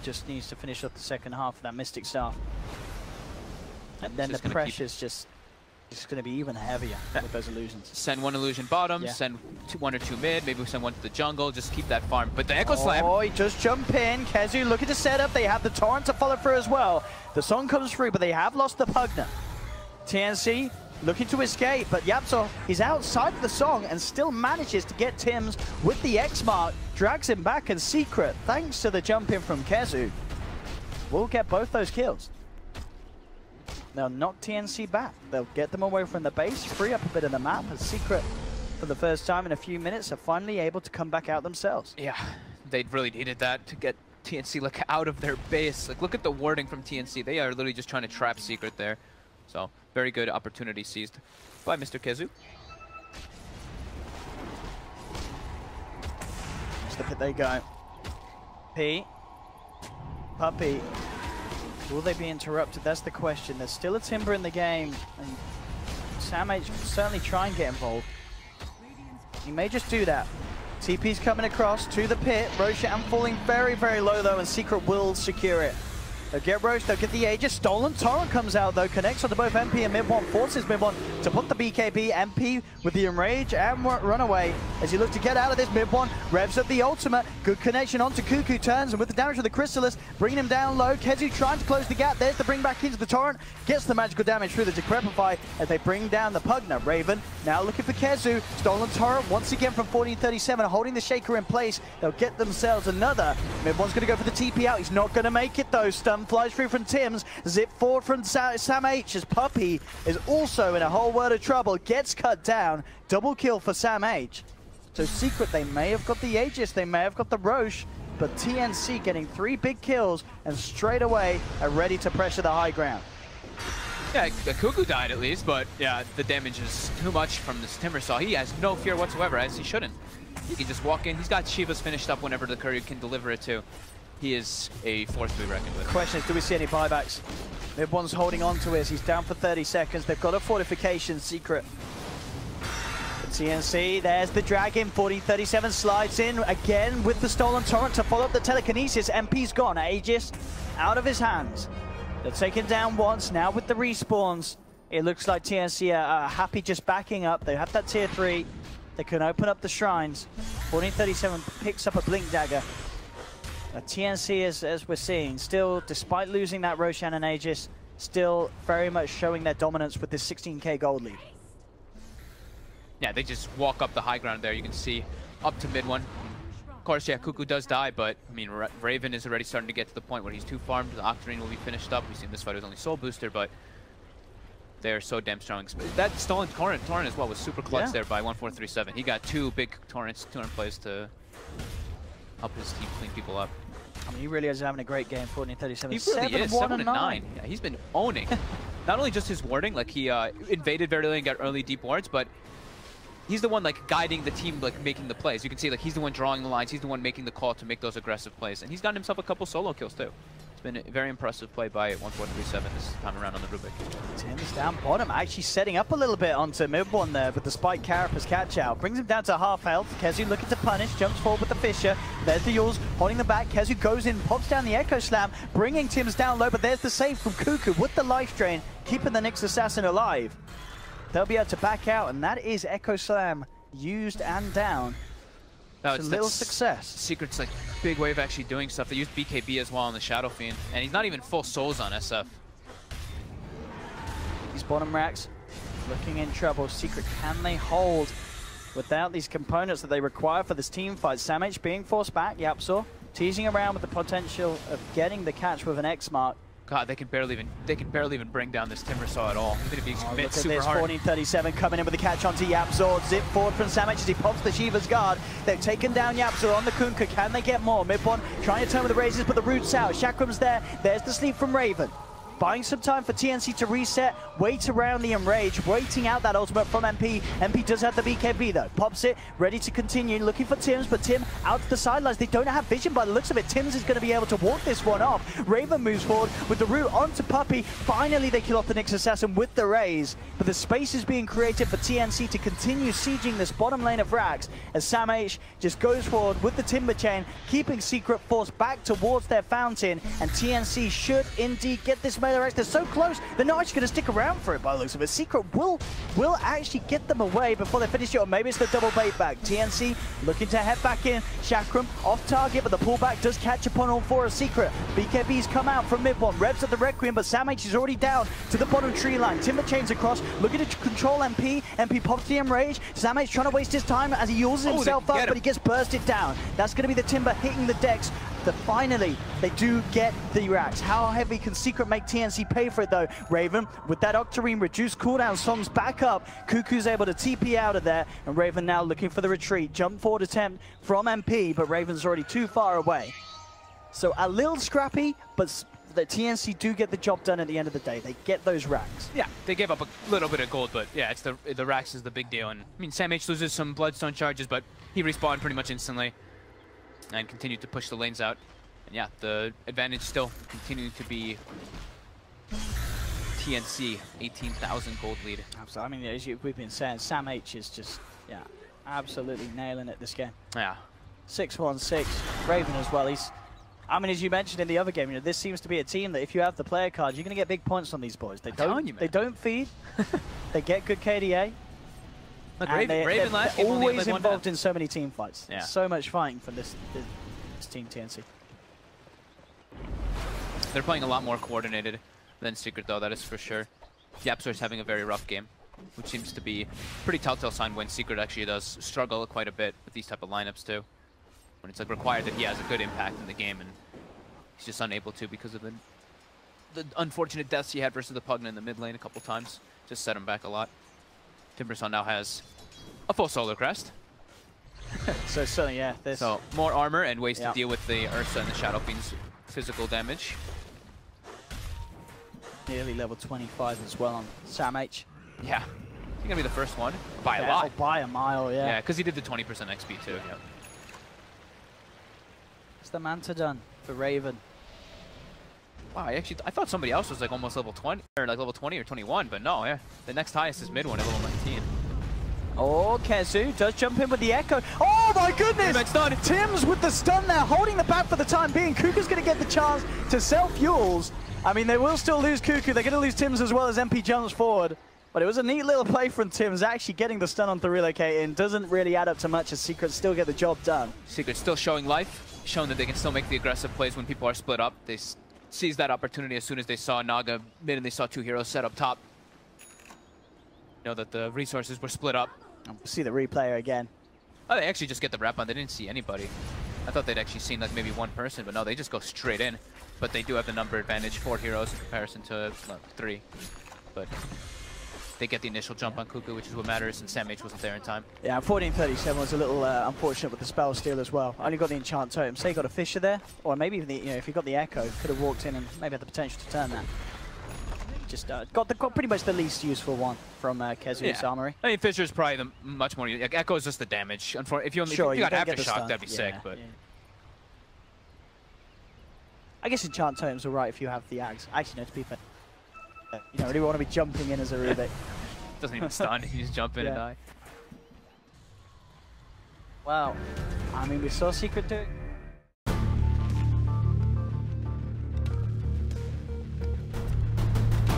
Just needs to finish up the second half of that Mystic Staff. And then the pressure's just going to be even heavier with those illusions. Send 1 illusion bottom, send 1 or 2 mid, maybe send 1 to the jungle, just keep that farm. But the Echo Slam. Oh, he just jump in. Kezu looking to set up. They have the Torrent to follow through as well. The song comes through, but they have lost the Pugna. TNC looking to escape, but Yapzor, he's outside of the song and still manages to get Tims with the X-Mark, drags him back, and Secret, thanks to the jump in from Kezu, will get both those kills. They'll knock TNC back. They'll get them away from the base, free up a bit of the map, and Secret, for the first time in a few minutes, are finally able to come back out themselves. Yeah, they really needed that to get TNC like out of their base. Like, look at the wording from TNC. They are literally just trying to trap Secret there. So very good opportunity seized by Mr. KheZu. Just look at they go. P. Puppey. Will they be interrupted? That's the question. There's still a Timber in the game, and SamH can certainly try and get involved. He may just do that. TP's coming across to the pit. Roshan falling very, very low though, and Secret will secure it. They'll get Roche, they'll get the Aegis. Stolen Torrent comes out though, connects onto both MP and Mid-1, forces Mid-1 to put the BKB. MP with the Enrage and Runaway as he looks to get out of this. Mid-1 revs up the ultimate. Good connection onto Cuckoo, turns, and with the damage of the Chrysalis, bringing him down low. KheZu trying to close the gap. There's the bring back into the Torrent. Gets the magical damage through the Decrepify as they bring down the Pugna. Raven now looking for KheZu. Stolen Torrent once again from 1437, holding the Shaker in place. They'll get themselves another. Mid-1's going to go for the TP out. He's not going to make it though. Stun flies through from Tim's. Zip forward from SamH as Puppey is also in a whole world of trouble. Gets cut down. Double kill for SamH. So Secret, they may have got the Aegis, they may have got the Roche, but TNC getting 3 big kills and straight away are ready to pressure the high ground. Yeah, Cuckoo died at least, but yeah, the damage is too much from this Timbersaw. He has no fear whatsoever, as he shouldn't. He can just walk in. He's got Shivas finished up whenever the courier can deliver it to. He is a force to be reckoned with. Question is, do we see any buybacks? Mid-1's holding on to it. He's down for 30 seconds. They've got a fortification. Secret. TNC, there's the Dragon. 1437 slides in again with the Stolen Torrent to follow up the telekinesis. MP's gone. Aegis out of his hands. They're taken down once. Now with the respawns, it looks like TNC are happy just backing up. They have that tier 3. They can open up the shrines. 1437 picks up a Blink Dagger. TNC, as we're seeing, still, despite losing that Roshan and Aegis, still very much showing their dominance with this 16k gold lead. Yeah, they just walk up the high ground there. You can see up to Mid-1. Of course, yeah, Cuckoo does die, but I mean, Raven is already starting to get to the point where he's too farmed. The Octarine will be finished up. We've seen this fight was only Soul Booster, but they're so damn strong. That Stolen Torrent as well was super clutch there by 1437. He got 2 big Torrents, 200 plays to help his team clean people up. I mean, he really is having a great game. 1437. He really is. 7-9. Yeah, he's been owning. Not only just his warding, like he invaded very early and got early deep wards, but he's the one like guiding the team, like making the plays. You can see like he's the one drawing the lines. He's the one making the call to make those aggressive plays, and he's gotten himself a couple solo kills too. Been a very impressive play by 1437 this time around on the Rubik. Tim's down bottom, actually setting up a little bit onto Mid-1 there, but despite Carapace catch out, brings him down to half health. KheZu looking to punish, jumps forward with the Fisher. There's the Yules holding them back. KheZu goes in, pops down the Echo Slam, bringing Tim's down low, but there's the save from Cuckoo with the life drain, keeping the Nyx Assassin alive. They'll be able to back out, and that is Echo Slam used and down. No, it's a little success. Secret's like big way of actually doing stuff. They used BKB as well on the Shadow Fiend, and he's not even full souls on SF. These bottom racks looking in trouble. Secret, can they hold without these components that they require for this team fight? SamH being forced back. Yapzor teasing around with the potential of getting the catch with an X mark. God, they can barely even bring down this Timbersaw at all. Even if he commits super hard. 1437 coming in with the catch onto Yapzor. Zip forward from SamH as he pops the Shiva's guard. They've taken down Yapzor on the Kunkka. Can they get more? Mid-1 trying to turn with the razors, but the root's out. Chakram's there. There's the sleep from Raven. Buying some time for TNC to reset, wait around the Enrage, waiting out that ultimate from MP. MP does have the BKB though, pops it, ready to continue, looking for Tims, but Tim out to the sidelines. They don't have vision by the looks of it. Tims is going to be able to walk this one off. Raven moves forward with the root onto Puppey. Finally they kill off the Nyx Assassin with the raise, but the space is being created for TNC to continue sieging this bottom lane of racks as SamH just goes forward with the Timber Chain, keeping Secret Force back towards their fountain, and TNC should indeed get this melee race. They're so close, they're not actually going to stick around for it by the looks of it. Secret will actually get them away before they finish it, or maybe it's the double bait back. TNC looking to head back in. Chakram off target, but the pullback does catch upon all 4 of Secret. BKB's come out from Mid-1, revs at the Requiem, but SamH is already down to the bottom tree line. Timber chains across, looking to control MP. MP pops the Enrage. SamH trying to waste his time as he uses himself up, but he gets bursted down. That's going to be the Timber hitting the decks. Finally, they do get the racks. How heavy can Secret make TNC pay for it though? Raven, with that Octarine reduced cooldown, songs back up. Cuckoo's able to TP out of there, and Raven now looking for the retreat. Jump forward attempt from MP, but Raven's already too far away. So a little scrappy, but that TNC do get the job done at the end of the day. They get those racks. Yeah, they gave up a little bit of gold, but yeah, it's the racks is the big deal. And I mean, Sam H loses some bloodstone charges, but he respawned pretty much instantly and continued to push the lanes out. And yeah, the advantage still continuing to be TNC, 18,000 gold lead. Absolutely. I mean, as we've been saying, Sam H is just, yeah, absolutely nailing it this game. Yeah. 6-1-6. Raven as well. I mean, as you mentioned in the other game, you know, this seems to be a team that if you have the player cards, you're going to get big points on these boys. They don't feed. They get good KDA. Look, Raven last game only always involved in so many team fights. Yeah. So much fighting from this team TNC. They're playing a lot more coordinated than Secret, though, that is for sure. Yapzor's having a very rough game, which seems to be a pretty telltale sign when Secret actually does struggle quite a bit with these type of lineups, too. When it's like required that he has a good impact in the game, and he's just unable to because of the unfortunate deaths he had versus the Pugna in the mid lane a couple times. Just set him back a lot. Timbersaw now has a full Solar Crest. So certainly, yeah. So more armor and ways to deal with the Ursa and the Shadow Fiend's physical damage. Nearly level 25 as well on Sam H. Yeah, he's gonna be the first one by a lot. Oh, by a mile, yeah. Yeah, because he did the 20% XP too. Yeah. It's the Manta done for Raven. Wow, I thought somebody else was like almost level 20 or like level 20 or 21, but no, yeah. The next highest is mid one at level 19. Oh, Kezu does jump in with the Echo. Oh my goodness! Tim's with the stun there, holding the back for the time being. Kuku's going to get the chance to sell fuels. I mean, they will still lose Kuku. They're going to lose Tims as well as MP jumps forward. But it was a neat little play from Tims, actually getting the stun on the relocate in. Doesn't really add up to much as Secret still get the job done. Secret still showing life, showing that they can still make the aggressive plays when people are split up. They seized that opportunity as soon as they saw Naga mid and they saw two heroes set up top. You know that the resources were split up. We'll see the replay again. Oh, they actually just get the rep on. They didn't see anybody. I thought they'd actually seen like maybe one person, but no, they just go straight in. But they do have the number advantage, 4 heroes in comparison to 3. But they get the initial jump on Kuku, which is what matters, and Sam H wasn't there in time. Yeah, 1437 was a little unfortunate with the spell steal as well. Only got the enchant totem. Say he got a Fisher there, or maybe even the, if he got the Echo, could have walked in and maybe had the potential to turn that. Just got pretty much the least useful one from Kezu's armory. I mean, Fisher's probably the much more. Like, Echo is just the damage. If you got Aftershock, that'd be sick. But I guess enchant totem's alright if you have the axe. Actually, no, to be fair, you don't really want to be jumping in as a Rubik. Doesn't even stun. You just jump in and die. Wow. I mean, we saw Secret do it.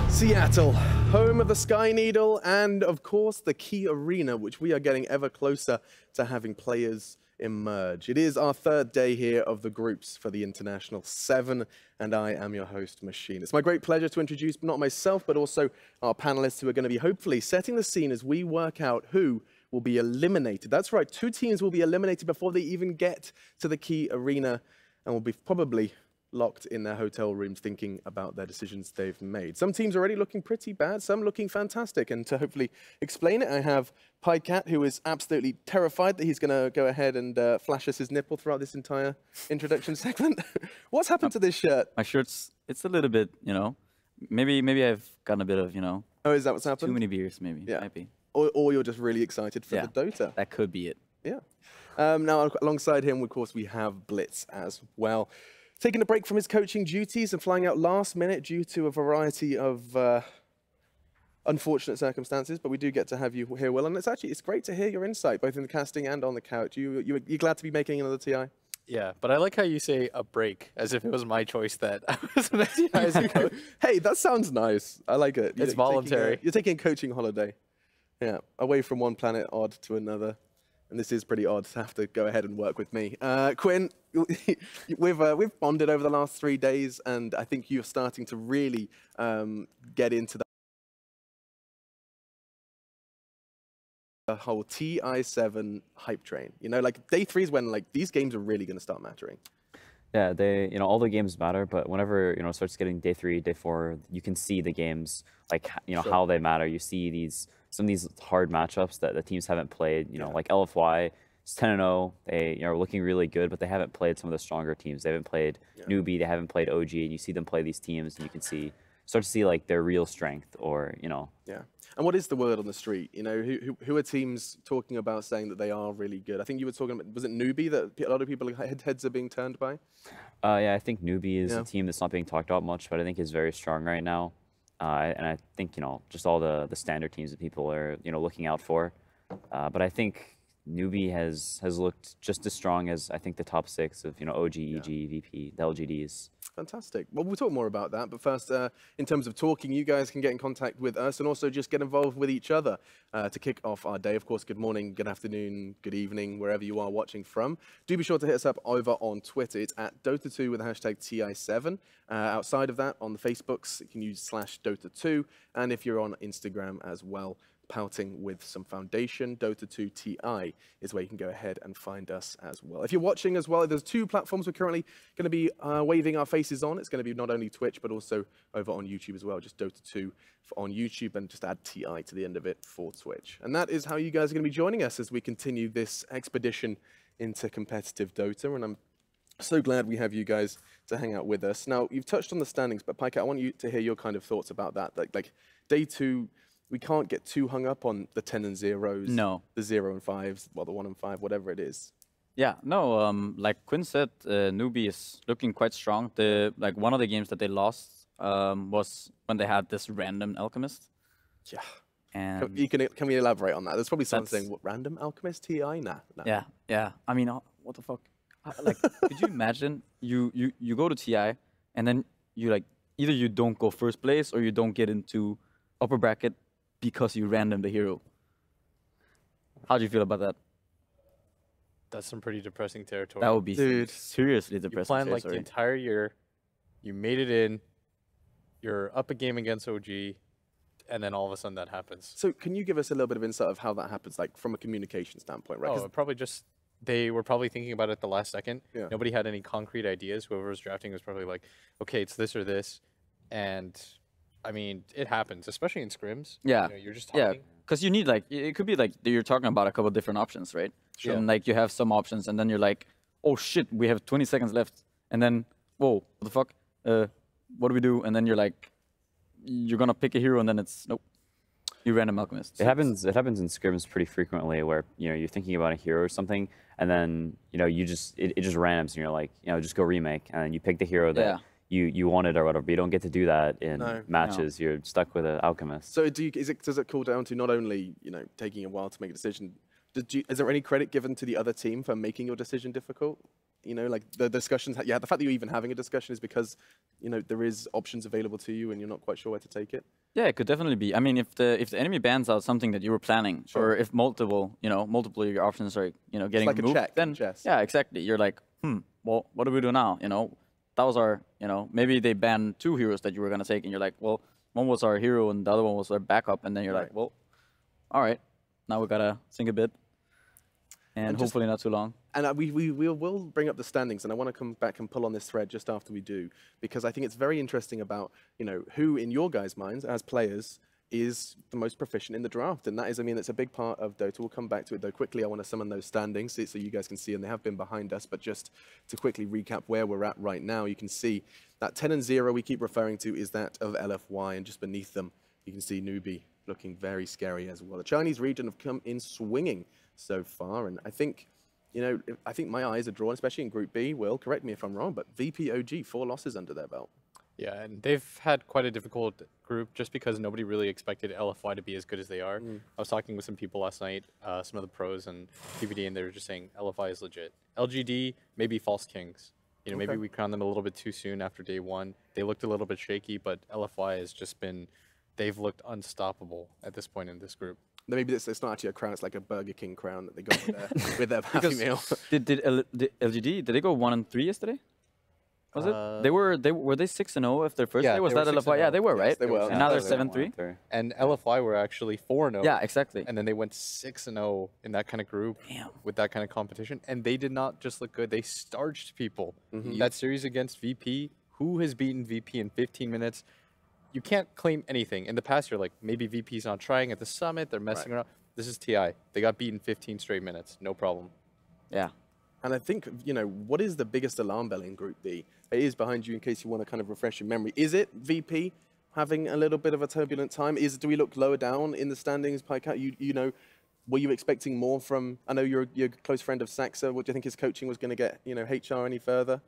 Seattle, home of the Sky Needle, and of course the KeyArena, which we are getting ever closer to having players emerge. It is our 3rd day here of the groups for the International 7, and I am your host, Machine. It's my great pleasure to introduce not myself, but also our panelists who are going to be hopefully setting the scene as we work out who will be eliminated. That's right, 2 teams will be eliminated before they even get to the KeyArena, and will be probably locked in their hotel rooms thinking about their decisions they've made. Some teams are already looking pretty bad, some looking fantastic. And to hopefully explain it, I have PieCat, who is absolutely terrified that he's going to go ahead and flash us his nipple throughout this entire introduction segment. What's happened to this shirt? My shirt's, it's a little bit, maybe I've gotten a bit of, Oh, is that what's happened? Too many beers, maybe. Yeah. Might be. Or you're just really excited for the Dota. That could be it. Yeah. Now, alongside him, of course, we have Blitz as well. Taking a break from his coaching duties and flying out last minute due to a variety of unfortunate circumstances, but we do get to have you here, Will, and it's great to hear your insight, both in the casting and on the couch. You're glad to be making another TI? Yeah, but I like how you say a break, as if it was my choice that I was an TI as a coach. Hey, that sounds nice. I like it. It's voluntary. You're taking a coaching holiday. Yeah, away from one planet odd to another. And this is pretty odd to have to go ahead and work with me. Quinn, we've bonded over the last 3 days, and I think you're starting to really get into the whole TI7 hype train. Like day 3 is when like these games are really going to start mattering. Yeah, all the games matter, but whenever it starts getting day 3, day 4, you can see the games like how they matter. You see some of these hard matchups that the teams haven't played. Like LFY, It's 10-0. They are looking really good, but they haven't played some of the stronger teams. They haven't played Newbie. They haven't played OG, and you see them play these teams, and you can start to see like their real strength, or Yeah. And what is the word on the street? Who are teams talking about saying that they are really good? I think you were talking about, was it Newbie that a lot of people heads are being turned by? Yeah, I think Newbie is a team that's not being talked about much, but I think is very strong right now. And I think just all the standard teams that people are looking out for. But I think Newbie has looked just as strong as I think the top 6 of OG, EG, VP, the LGDs. Fantastic. Well, we'll talk more about that. But first, in terms of talking, you guys can get in contact with us and also just get involved with each other to kick off our day. Of course, good morning, good afternoon, good evening, wherever you are watching from. Do be sure to hit us up over on Twitter. It's at Dota2 with the hashtag TI7. Outside of that, on the Facebooks, you can use /Dota2. And if you're on Instagram as well, pouting with some foundation, Dota2 TI is where you can go ahead and find us as well. If you're watching as well, there's 2 platforms we're currently going to be waving our faces on. It's going to be not only Twitch, but also over on YouTube as well, just Dota2 on YouTube, and just add TI to the end of it for Twitch. And that is how you guys are going to be joining us as we continue this expedition into competitive Dota. And I'm so glad we have you guys to hang out with us. Now, you've touched on the standings, but Pika, I want you to hear your kind of thoughts about that. Like day 2, we can't get too hung up on the 10 and 0s, the 0 and 5s, well, the 1 and 5, whatever it is. Yeah, no, like Quinn said, Newbie is looking quite strong. One of the games that they lost was when they had this random alchemist. Yeah. And can we elaborate on that? There's probably someone saying, what, random alchemist TI? Nah. Yeah. I mean, what the fuck? Could you imagine you go to TI and then you either you don't go first place or you don't get into upper bracket because you random the hero. How do you feel about that? That's some pretty depressing territory. That would be seriously depressing. You planned the entire year, you made it in, you're up a game against OG, and then all of a sudden that happens. So can you give us a little bit of insight of how that happens, from a communication standpoint, right? Oh, probably just, they were probably thinking about it at the last second. Yeah. Nobody had any concrete ideas. Whoever was drafting was probably like, okay, it's this or this, and I mean, it happens, especially in scrims. Yeah. You're just talking. Yeah, because you need it could be you're talking about a couple of different options, right? Sure. And you have some options, and then you're like, oh shit, we have 20 seconds left, and then whoa, what the fuck? What do we do? And then you're like, you're gonna pick a hero, and then it's nope, you random alchemist. It happens in scrims pretty frequently where you're thinking about a hero or something, and then you just it just randoms, and you're like just go remake, and then you pick the hero that. You wanted or whatever, but you don't get to do that in matches. You're stuck with an alchemist. So does it cool down to not only taking a while to make a decision? Is there any credit given to the other team for making your decision difficult? The discussions. Yeah, the fact that you're even having a discussion is because there is options available to you and you're not quite sure where to take it. Yeah, it could definitely be. I mean, if the enemy bans out something that you were planning, or if multiple of your options are getting it's like removed, a check, then yeah, exactly. You're like, well, what do we do now? That was our, maybe they banned 2 heroes that you were going to take, and you're like, well, one was our hero and the other one was our backup, and then you're like, well, all right, now we got to sink a bit, and hopefully not too long. And we will bring up the standings, and I want to come back and pull on this thread just after we do, because I think it's very interesting about, who in your guys' minds, as players, is the most proficient in the draft, and that is, it's a big part of Dota. We'll come back to it, though. Quickly, I want to summon those standings so you guys can see, and they have been behind us, but just to quickly recap where we're at right now, you can see that 10 and 0 we keep referring to is that of LFY, and just beneath them, you can see Newbie looking very scary as well. The Chinese region have come in swinging so far, and I think, I think my eyes are drawn, especially in Group B. Will, correct me if I'm wrong, but VPOG, 4 losses under their belt. Yeah, and they've had quite a difficult group just because nobody really expected LFY to be as good as they are. I was talking with some people last night, some of the pros and PvD, and they were just saying LFY is legit. LGD, maybe False Kings. Maybe we crowned them a little bit too soon after day 1. They looked a little bit shaky, but LFY has just been, they've looked unstoppable at this point in this group. Maybe it's not actually a crown, it's like a Burger King crown that they got with their Happy Meal. Did LGD, did they go 1-3 yesterday? Was it? Were they 6-0 if their first day? Was that LFY? Yeah, they were, right? Yes, they were. And now they're 7-3. And LFY were actually 4-0. Yeah, exactly. And then they went 6-0 in that kind of group with that kind of competition. And they did not just look good. They starched people. That series against VP, who has beaten VP in 15 minutes? You can't claim anything. In the past, you're like, maybe VP's not trying at the summit. They're messing around. This is TI. They got beaten 15 straight minutes. No problem. Yeah. And I think, you know, what is the biggest alarm bell in Group B? It is behind you in case you want to kind of refresh your memory. Is it VP having a little bit of a turbulent time? Do we look lower down in the standings, Pycat? You know, were you expecting more from, I know you're a close friend of Saxa. What do you think his coaching was going to get, you know, HR any further?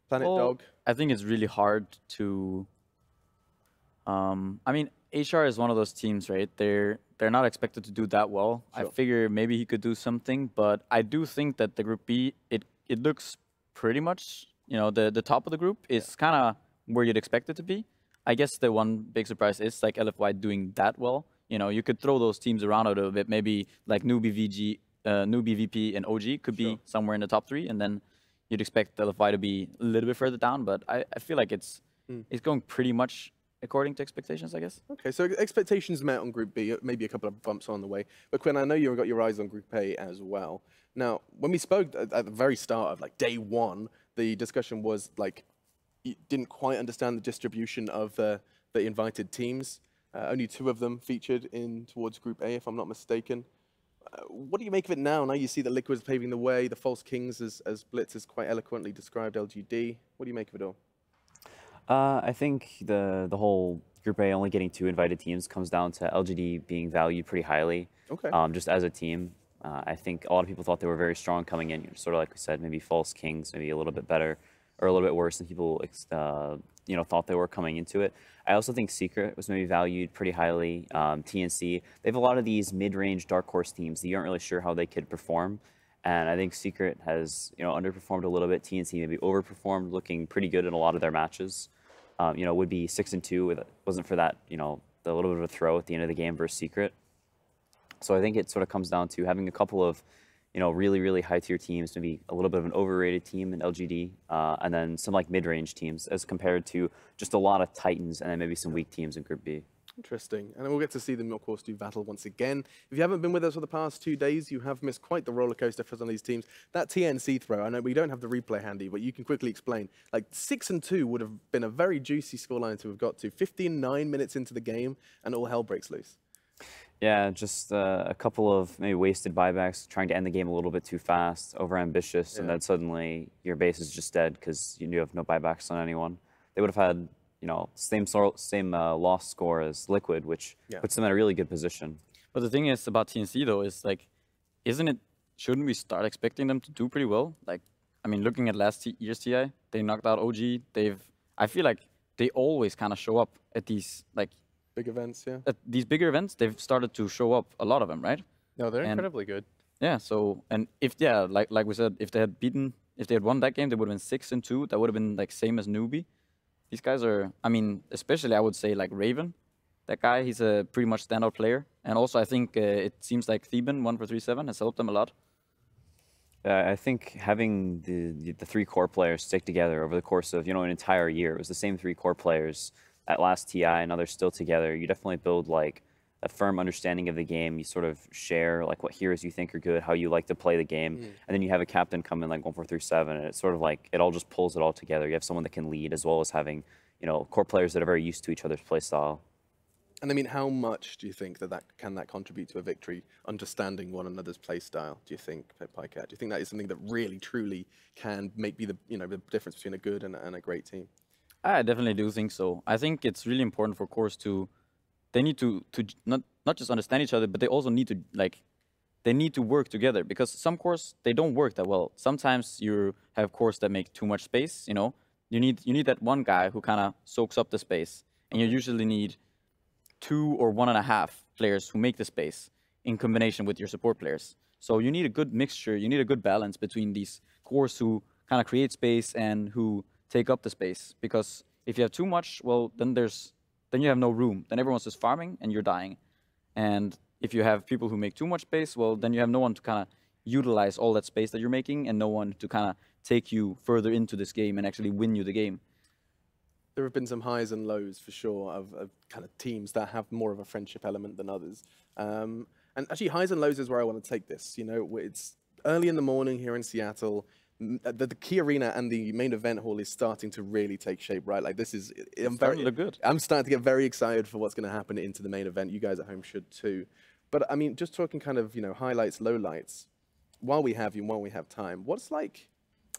Planet Dog? I think it's really hard to, I mean, HR is one of those teams, right? They're not expected to do that well. Sure. I figure maybe he could do something, but I do think that the Group B, it looks pretty much, you know, the top of the group is kind of where you'd expect it to be. I guess the one big surprise is like LFY doing that well. You know, you could throw those teams around a little bit. Maybe like Newbie VP, and OG could be somewhere in the top 3, and then you'd expect LFY to be a little bit further down. But I feel like it's going pretty much according to expectations, I guess. Okay, so expectations met on Group B, maybe a couple of bumps on the way. But Quinn, I know you've got your eyes on Group A as well. Now, when we spoke at the very start of like day 1, the discussion was like, you didn't quite understand the distribution of the invited teams. Only 2 of them featured in towards Group A, if I'm not mistaken. What do you make of it now? Now you see that Liquid's paving the way, the False Kings, as Blitz has quite eloquently described LGD. What do you make of it all? I think the whole Group A only getting 2 invited teams comes down to LGD being valued pretty highly. Okay. Just as a team. I think a lot of people thought they were very strong coming in. Sort of like we said, maybe False Kings, maybe a little bit better or a little bit worse than people you know, thought they were coming into it. I also think Secret was maybe valued pretty highly. TNC, they have a lot of these mid-range dark horse teams that you aren't really sure how they could perform. And I think Secret has, you know, underperformed a little bit. TNC maybe overperformed, looking pretty good in a lot of their matches. You know, would be 6-2 if it wasn't for that, you know, the little bit of a throw at the end of the game versus Secret. So I think it sort of comes down to having a couple of, you know, really, really high-tier teams, maybe a little bit of an overrated team in LGD, and then some like mid-range teams as compared to just a lot of Titans and then maybe some weak teams in Group B. Interesting. And we'll get to see them, of course, do battle once again. If you haven't been with us for the past 2 days, you have missed quite the roller coaster for some of these teams. That TNC throw, I know we don't have the replay handy, but you can quickly explain. Like 6-2 would have been a very juicy scoreline to have got to. 15-9 minutes into the game, and all hell breaks loose. Yeah, just a couple of maybe wasted buybacks, trying to end the game a little bit too fast, overambitious, and then suddenly your base is just dead because you have no buybacks on anyone. They would have had, you know, same loss score as Liquid, which puts them in a really good position. But the thing is about TNC though is like, shouldn't we start expecting them to do pretty well? Like, I mean, looking at last year's TI, they knocked out OG. I feel like they always kind of show up at these like big events, At these bigger events, they've started to show up, a lot of them, right? No, they're incredibly good. Yeah, so, and if, like we said, if they had won that game, they would have been 6-2. That would have been like same as Newbie. These guys are, I mean, especially I would say like Raven. That guy, he's a pretty much standout player. And also I think it seems like Theban 1-for-3-7 has helped them a lot. I think having the 3 core players stick together over the course of, you know, an entire year, it was the same 3 core players at last TI, and now they're still together. You definitely build like a firm understanding of the game. You sort of share like what heroes you think are good, how you like to play the game, and then you have a captain come in like 1-4-3-7, and it's sort of like it all just pulls it all together. You have someone that can lead as well as having, you know, core players that are very used to each other's play style. And I mean, how much do you think that can contribute to a victory? Understanding one another's play style. Do you think, Pycat? Do you think that is something that really, truly can be the the difference between a good and a great team? I definitely do think so. I think it's really important for cores they need to not just understand each other, but they also need to they need to work together, because some cores, they don't work that well. Sometimes you have cores that make too much space, you know. You need that one guy who kind of soaks up the space, and you usually need 2 or 1.5 players who make the space in combination with your support players. So you need a good mixture, you need a good balance between these cores who kind of create space and who take up the space, because if you have too much, well, then you have no room. Then everyone's just farming and you're dying. And if you have people who make too much space, well, then you have no one to kind of utilize all that space that you're making, and no one to kind of take you further into this game and actually win you the game. There have been some highs and lows for sure of kind of teams that have more of a friendship element than others. And actually, highs and lows is where I want to take this. You know, it's early in the morning here in Seattle. The KeyArena and the main event hall is starting to really take shape, right? Like this is, I'm starting to get very excited for what's going to happen into the main event. You guys at home should too. But I mean, just talking kind of, highlights, lowlights. while we have you and while we have time, what's like,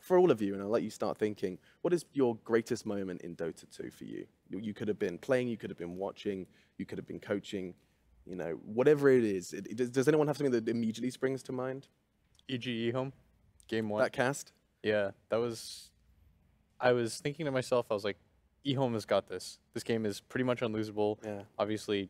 for all of you, and I'll let you start thinking, what is your greatest moment in Dota 2 for you? You could have been playing, you could have been watching, you could have been coaching, you know, whatever it is. Does anyone have something that immediately springs to mind? EGE home, game 1. That cast? Yeah, that was... I was thinking to myself, I was like, eHome has got this. This game is pretty much unlosable. Yeah. Obviously,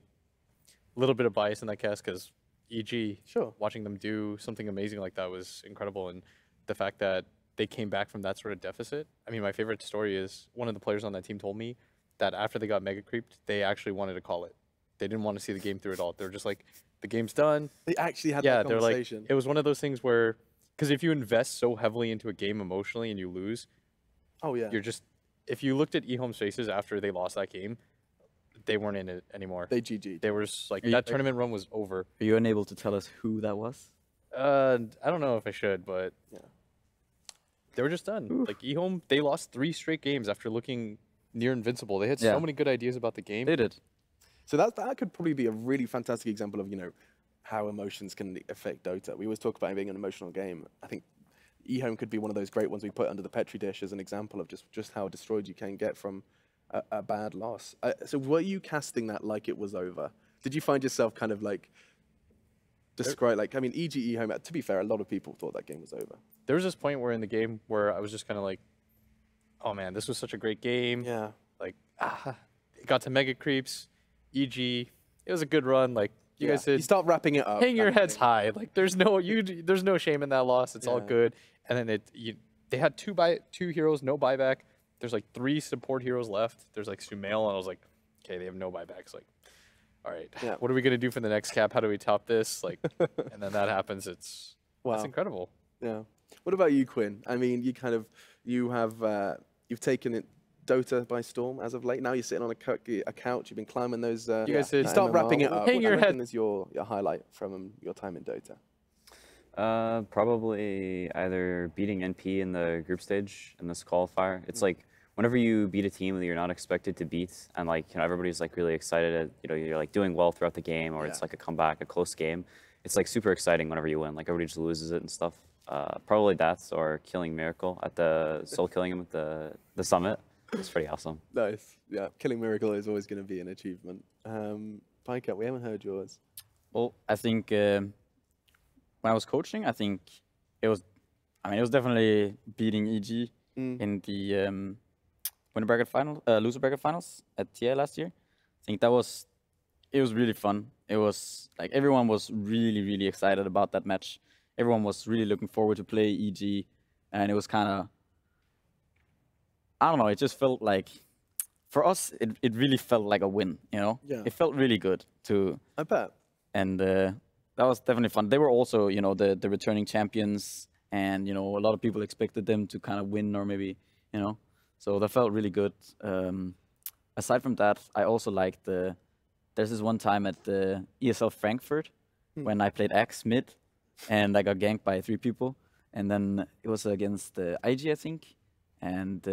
a little bit of bias in that cast because EG, Sure. watching them do something amazing like that was incredible. And the fact that they came back from that sort of deficit. I mean, my favorite story is one of the players on that team told me that after they got mega creeped, they actually wanted to call it. They didn't want to see the game through at all. They were just like, the game's done. They actually had that conversation. Like, it was one of those things where, because if you invest so heavily into a game emotionally and you lose, oh yeah, you're just, if you looked at eHome's faces after they lost that game, they weren't in it anymore. They GG'd. They were just like, that tournament run was over. Are you unable to tell us who that was? I don't know if I should, but yeah. They were just done. Oof. Like eHome, they lost 3 straight games after looking near invincible. They had so many good ideas about the game. They did. So that could probably be a really fantastic example of, you know, how emotions can affect Dota. We always talk about it being an emotional game. I think eHome could be one of those great ones we put under the Petri dish as an example of just how destroyed you can get from a bad loss. So were you casting that like it was over? Did you find yourself kind of like describe, like, I mean, eHome, to be fair, a lot of people thought that game was over. There was this point where in the game where I was just kind of like, oh man, this was such a great game. Yeah. Like, it got to mega creeps, EG. It was a good run. Like, you guys did. You start wrapping it up. Hang your heads high. Like, there's no shame in that loss. It's all good. And then they had two heroes, no buyback. There's like 3 support heroes left. There's like Sumail, and I was like, okay, they have no buybacks. Like, all right, what are we gonna do for the next cap? How do we top this? Like, and then that happens. It's incredible. Yeah. What about you, Quinn? I mean, you've taken it Dota by storm as of late. Now you're sitting on a couch. You've been climbing those. You guys did. Start wrapping it up. Hang your head. What is your highlight from your time in Dota? Probably either beating NP in the group stage in this qualifier. It's like whenever you beat a team that you're not expected to beat, and like, you know, everybody's like really excited. You're like doing well throughout the game, or it's like a comeback, a close game. It's like super exciting whenever you win. Like everybody just loses it and stuff. Probably that's or killing Miracle at the killing him at the summit. It's pretty awesome. Nice. Yeah, killing Miracle is always going to be an achievement. Pika, we haven't heard yours. Well, I think when I was coaching, I think it was definitely beating EG in the winner bracket final, loser bracket finals at TA last year. I think it was really fun. It was like everyone was really, really excited about that match. Everyone was really looking forward to play EG, and it was kind of, I don't know, it just felt like, for us, it really felt like a win, you know? Yeah. It felt really good to... I bet. And that was definitely fun. They were also, you know, the returning champions, and, you know, a lot of people expected them to kind of win, or maybe, you know, so that felt really good. Aside from that, I also liked there's this one time at the ESL Frankfurt when I played Axe mid, and I got ganked by 3 people, and then it was against IG, I think, and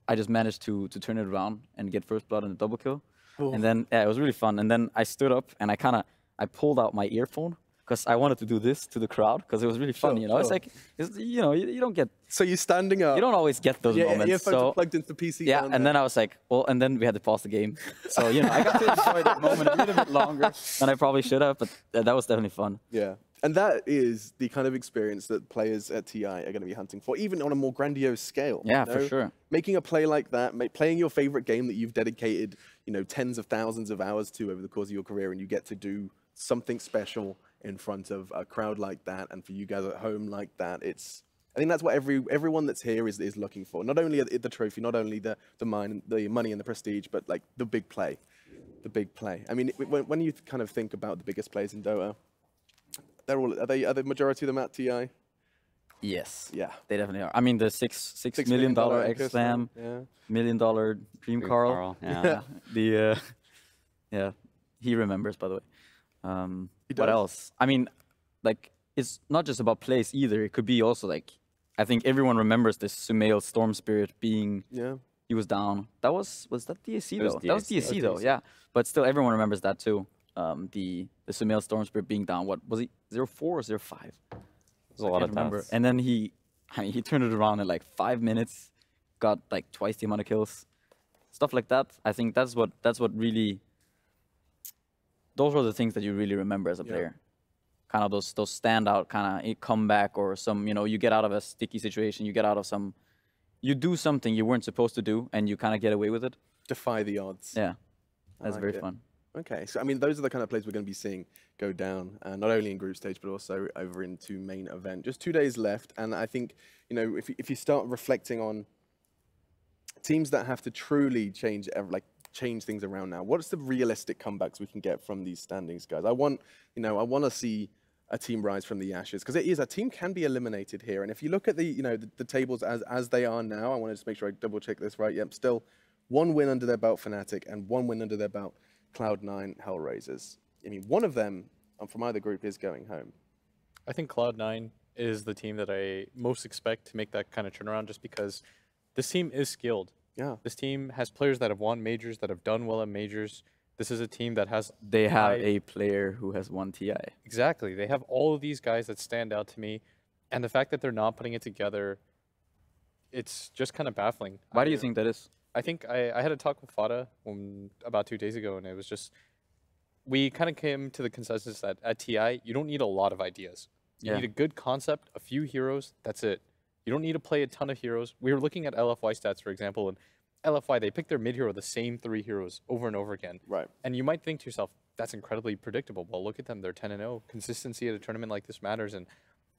I just managed to turn it around and get first blood and a double kill. Ooh. And then it was really fun. And then I stood up and I pulled out my earphone because I wanted to do this to the crowd because it was really fun. You know, it's like, you know, you don't get. So you're standing up. You don't always get those moments. Earphones so are plugged into the PC. Yeah, and then I was like, well, and then we had to pause the game. So you know, I got to enjoy that moment a little bit longer than I probably should have, but that was definitely fun. Yeah. And that is the kind of experience that players at TI are going to be hunting for, even on a more grandiose scale. Yeah, you know? for sure. Making a play like that, playing your favorite game that you've dedicated, you know, tens of thousands of hours to over the course of your career, and you get to do something special in front of a crowd like that, and for you guys at home like that. I think that's what everyone that's here is looking for. Not only the trophy, not only the money and the prestige, but like the big play. The big play. I mean, when you kind of think about the biggest players in Dota, are the majority of them at TI? Yes. Yeah. They definitely are. I mean, the $6 million X-Slam, $1 million Dream Carl. Yeah. Yeah. He remembers, by the way. What else? I mean, like, it's not just about plays either. It could be also like, I think everyone remembers this Sumail Storm Spirit being. Yeah. He was down. Was that DSC though? That was DSC though. Yeah. But still, everyone remembers that too. the Sumail Storm Spirit being down. What was he? 0-4 or 0-5? There's a lot of remember. deaths. And then he turned it around in like 5 minutes, got like twice the amount of kills, stuff like that. I think that's what really. Those are the things that you really remember as a player. Kind of those standout kind of comeback, or some, you know, you get out of a sticky situation, you get out of some, you do something you weren't supposed to do, and you kind of get away with it. Defy the odds. Yeah, that's like very it. fun. Okay, so I mean, those are the kind of plays we're going to be seeing go down, not only in group stage, but also over into main event. Just 2 days left, and I think, you know, if you start reflecting on teams that have to truly change things around now, what's the realistic comebacks we can get from these standings, guys? I want to see a team rise from the ashes, because a team can be eliminated here. And if you look at the tables as they are now, I want to just make sure I double check this right. Yep, still 1 win under their belt, Fnatic, and 1 win under their belt, Cloud9 Hellraisers. I mean, one of them from either group is going home. I think Cloud9 is the team that I most expect to make that kind of turnaround, just because this team is skilled. Yeah. This team has players that have won majors, that have done well at majors. This is a team that has... They have a player who has won TI. Exactly. They have all of these guys that stand out to me. And the fact that they're not putting it together, it's just kind of baffling. Why do you think that is? I think I had a talk with Fada about 2 days ago, and it was just... We kind of came to the consensus that at TI, you don't need a lot of ideas. You need a good concept, a few heroes, that's it. You don't need to play a ton of heroes. We were looking at LFY stats, for example, and LFY, they pick their mid-hero, the same 3 heroes, over and over again. Right. And you might think to yourself, that's incredibly predictable. Well, look at them. They're 10-0. Consistency at a tournament like this matters, and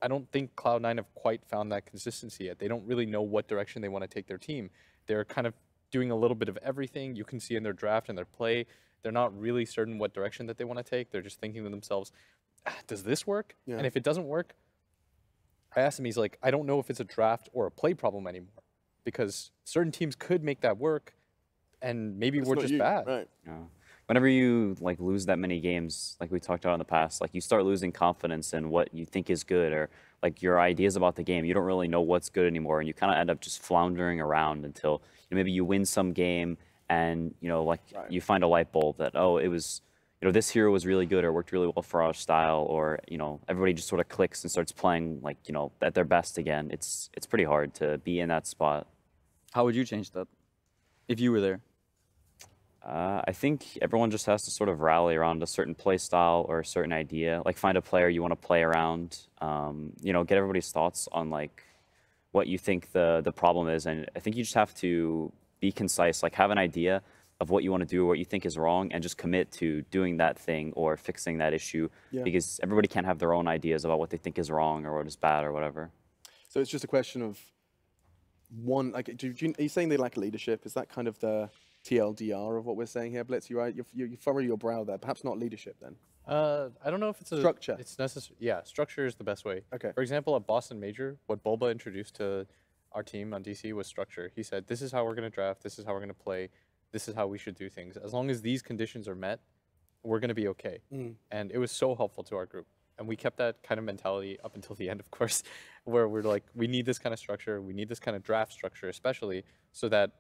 I don't think Cloud9 have quite found that consistency yet. They don't really know what direction they want to take their team. They're kind of doing a little bit of everything. You can see in their draft and their play, they're not really certain what direction that they want to take. They're just thinking to themselves, does this work? Yeah. And if it doesn't work, I asked him, he's like, I don't know if it's a draft or a play problem anymore, because certain teams could make that work, and maybe we're just bad. Right. Yeah. Whenever you lose that many games, like we talked about in the past, you start losing confidence in what you think is good, or your ideas about the game. You don't really know what's good anymore, and you kind of end up just floundering around until maybe you win some game, and you find a light bulb that, oh, it was, this hero was really good or worked really well for our style, or everybody just sort of clicks and starts playing at their best again. It's pretty hard to be in that spot. How would you change that if you were there? I think everyone just has to sort of rally around a certain play style or a certain idea. Find a player you want to play around. Get everybody's thoughts on what you think the problem is, and I think you just have to be concise. Have an idea of what you want to do, what you think is wrong, and just commit to doing that thing or fixing that issue. Yeah. Because everybody can't have their own ideas about what they think is wrong or what is bad or whatever. So it's just a question of one. Are you saying they lack leadership? Is that kind of the TLDR of what we're saying here, Blitz? You furrow your brow there. Perhaps not leadership then. I don't know if it's structure. It's necessary. Yeah, structure is the best way. Okay. For example, at Boston Major, what Bulba introduced to our team on DC was structure. He said, "This is how we're going to draft. This is how we're going to play. This is how we should do things. As long as these conditions are met, we're going to be okay." And it was so helpful to our group. And we kept that kind of mentality up until the end, of course, where we're like, we need this kind of structure. We need this kind of draft structure, especially so that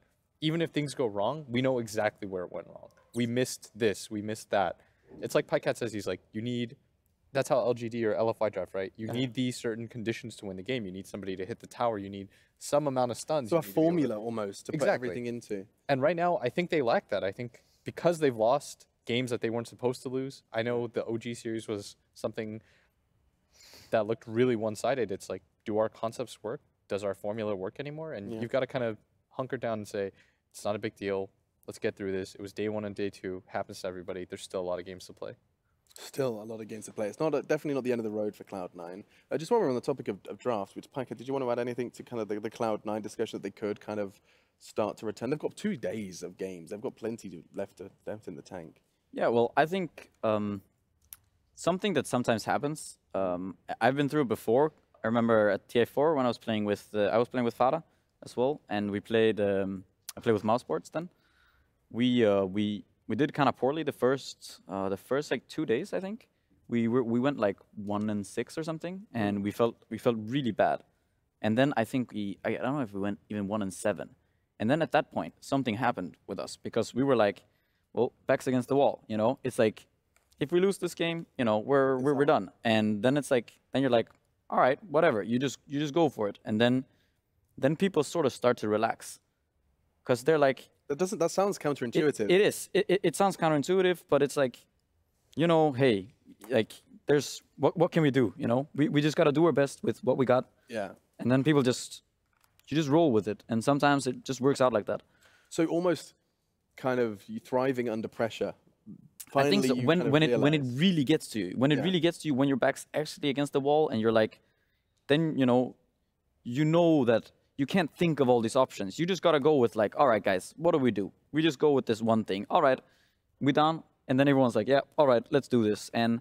even if things go wrong, we know exactly where it went wrong. We missed this. We missed that. It's like PyCat says, he's like, that's how LGD or LFI draft, right? You need these certain conditions to win the game. You need somebody to hit the tower. You need some amount of stuns. So a formula almost to put everything into. And right now, I think they lack that. I think because they've lost games that they weren't supposed to lose. I know the OG series was something that looked really one-sided. It's like, do our concepts work? Does our formula work anymore? And you've got to kind of hunker down and say, it's not a big deal. Let's get through this. It was day 1 and day 2. Happens to everybody. There's still a lot of games to play. Still a lot of games to play. It's definitely not the end of the road for Cloud9. Just while we're on the topic of draft, which PyCat, did you want to add anything to kind of the Cloud9 discussion that they could kind of start to return? They've got 2 days of games. They've got plenty left in the tank. Yeah, well, I think something that sometimes happens. I've been through it before. I remember at TI4 when I was playing with Fada as well, and we played. I played with Mouse Sports then. We did kind of poorly the first 2 days, I think. We went 1-6 or something, and we felt really bad. And then I think I don't know if we went even 1-7. And then at that point, something happened with us because we were like, well, backs against the wall. It's like if we lose this game, you know, we're done. And then it's like, then you're like, all right, whatever. You just go for it. And then people sort of start to relax, because they're like, that sounds counterintuitive. It is. It sounds counterintuitive, but it's like, you know, hey, like, there's what can we do? You know, we just got to do our best with what we got. Yeah. And then people you just roll with it, and sometimes it just works out like that. So almost kind of you thriving under pressure. I think so. Finally, When it really gets to you, when your back's actually against the wall, and you're like, then you know that you can't think of all these options. You just gotta go with like, all right, guys, what do? We just go with this one thing. All right, we done, and then everyone's like, yeah, all right, let's do this. And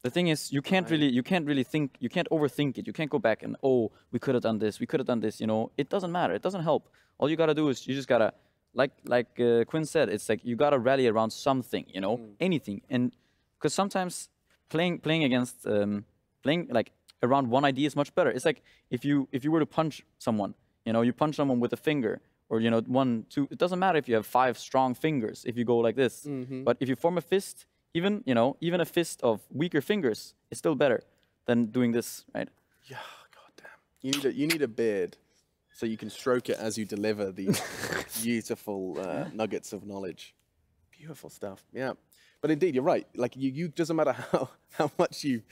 the thing is, you can't really think, you can't overthink it. You can't go back and, oh, we could have done this, you know. It doesn't matter. It doesn't help. All you gotta do is you just gotta, like Quinn said, it's like you gotta rally around something, you know, anything. And because sometimes playing against, playing like around one idea is much better. It's like if you were to punch someone, you know, you punch someone with a finger, or, you know, 1, 2, it doesn't matter if you have 5 strong fingers, if you go like this. But if you form a fist, even a fist of weaker fingers is still better than doing this, right? Yeah, goddamn. You need a beard so you can stroke it as you deliver these beautiful nuggets of knowledge. Beautiful stuff. Yeah. But indeed, you're right. Like, you doesn't matter how much you...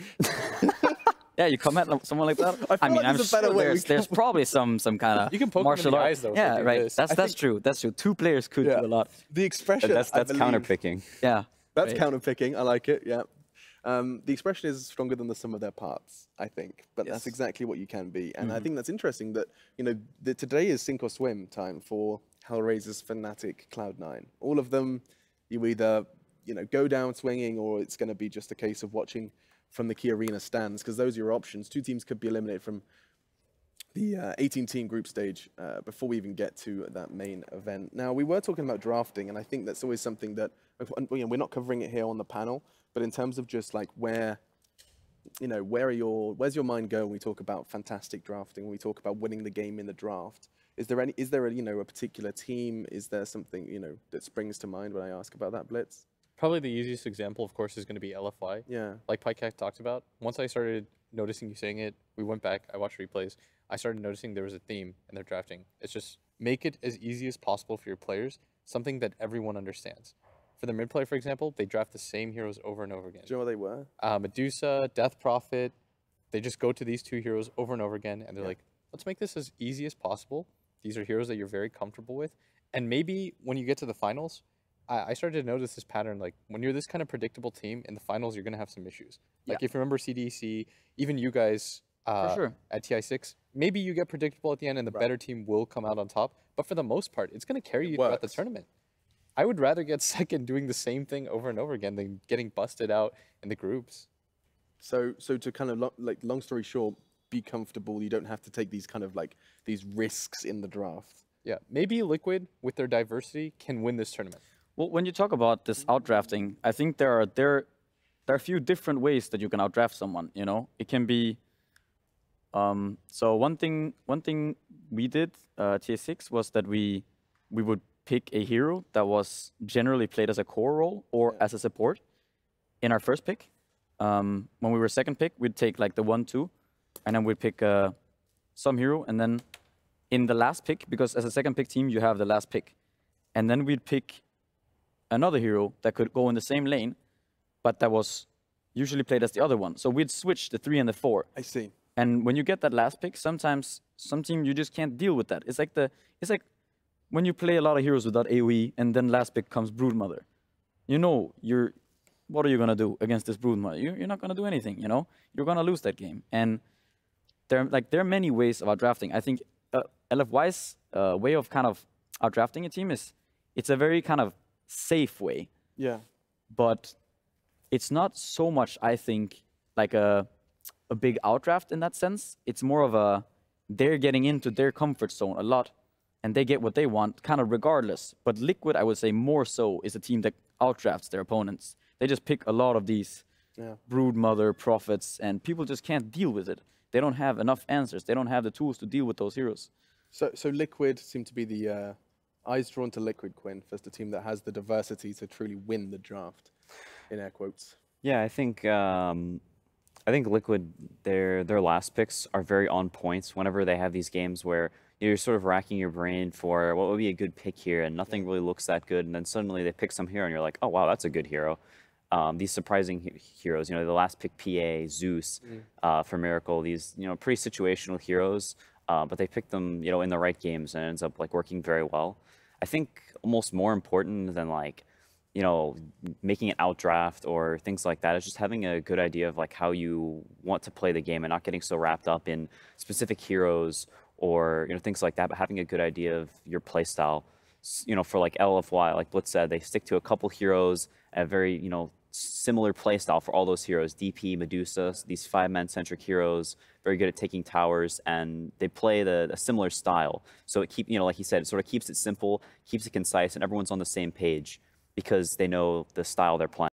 Yeah, you come at someone like that. I mean, I'm sure there's probably some kind of you can poke martial them in the arts. eyes, though. Yeah, right. That's true. That's true. 2 players could do a lot. The expression. That's counterpicking. Yeah. That's counterpicking. I like it. Yeah. The expression is stronger than the sum of their parts, I think. But that's exactly what you can be. And I think that's interesting that, you know, today is sink or swim time for Hellraiser's Fnatic Cloud9. All of them, you either, you know, go down swinging, or it's going to be just a case of watching from the KeyArena stands, because those are your options. 2 teams could be eliminated from the 18-team group stage before we even get to that main event. Now, we were talking about drafting, and I think that's always something that, you know, we're not covering it here on the panel, but in terms of just like where's your mind go when we talk about fantastic drafting, when we talk about winning the game in the draft? Is there a particular team? Is there something, you know, that springs to mind when I ask about that, Blitz? Probably the easiest example, of course, is going to be LFY. Yeah. Like Pycat talked about. Once I started noticing you saying it, we went back, I watched replays. I started noticing there was a theme in their drafting. It's just make it as easy as possible for your players, something that everyone understands. For the mid play, for example, they draft the same heroes over and over again. Do you know what they were? Medusa, Death Prophet. They just go to these 2 heroes over and over again, and they're like, let's make this as easy as possible. These are heroes that you're very comfortable with. And maybe when you get to the finals, I started to notice this pattern, like when you're this kind of predictable team in the finals, you're going to have some issues. Like if you remember CDC, even you guys at TI6, maybe you get predictable at the end and the better team will come out on top. But for the most part, it's going to carry you throughout the tournament. I would rather get second doing the same thing over and over again than getting busted out in the groups. So to kind of long story short, be comfortable. You don't have to take these kind of like these risks in the draft. Yeah, maybe Liquid with their diversity can win this tournament. Well, when you talk about this outdrafting, I think there are a few different ways that you can outdraft someone. You know, it can be. So one thing we did TS6 was that we would pick a hero that was generally played as a core role or as a support in our first pick. When we were second pick, we'd take like the 1-2, and then we'd pick some hero, and then in the last pick, because as a second pick team you have the last pick, and then we'd pick another hero that could go in the same lane, but that was usually played as the other one. So we'd switch the 3 and the 4. I see. And when you get that last pick, sometimes some team you just can't deal with that. It's like when you play a lot of heroes without AoE, and then last pick comes Broodmother. You know, what are you gonna do against this Broodmother? You're not gonna do anything. You know, you're gonna lose that game. And there are many ways of outdrafting. I think LFY's way of kind of outdrafting a team is it's a very kind of safe way. Yeah. But it's not so much, I think, like a big outdraft in that sense. It's more of they're getting into their comfort zone a lot, and they get what they want, kind of regardless. But Liquid, I would say more so, is a team that outdrafts their opponents. They just pick a lot of these Broodmother, Prophets, and people just can't deal with it. They don't have enough answers. They don't have the tools to deal with those heroes. So Liquid seem to be the eyes drawn to Liquid, Quinn, as the team that has the diversity to truly win the draft, in air quotes. Yeah, I think Liquid, their last picks are very on point whenever they have these games where you're sort of racking your brain for what would be a good pick here, and nothing really looks that good, and then suddenly they pick some hero, and you're like, oh wow, that's a good hero. These surprising heroes, the last pick PA, Zeus, for Miracle, these pretty situational heroes, but they picked them in the right games, and it ends up like working very well. I think almost more important than like making an outdraft or things like that is just having a good idea of like how you want to play the game and not getting so wrapped up in specific heroes or things like that, but having a good idea of your play style. For like LFY, like Blitz said, they stick to a couple heroes at a very similar play style for all those heroes. DP, Medusa, these 5-man centric heroes, very good at taking towers, and they play a similar style. So it like he said, it sort of keeps it simple, keeps it concise, and everyone's on the same page, because they know the style they're playing.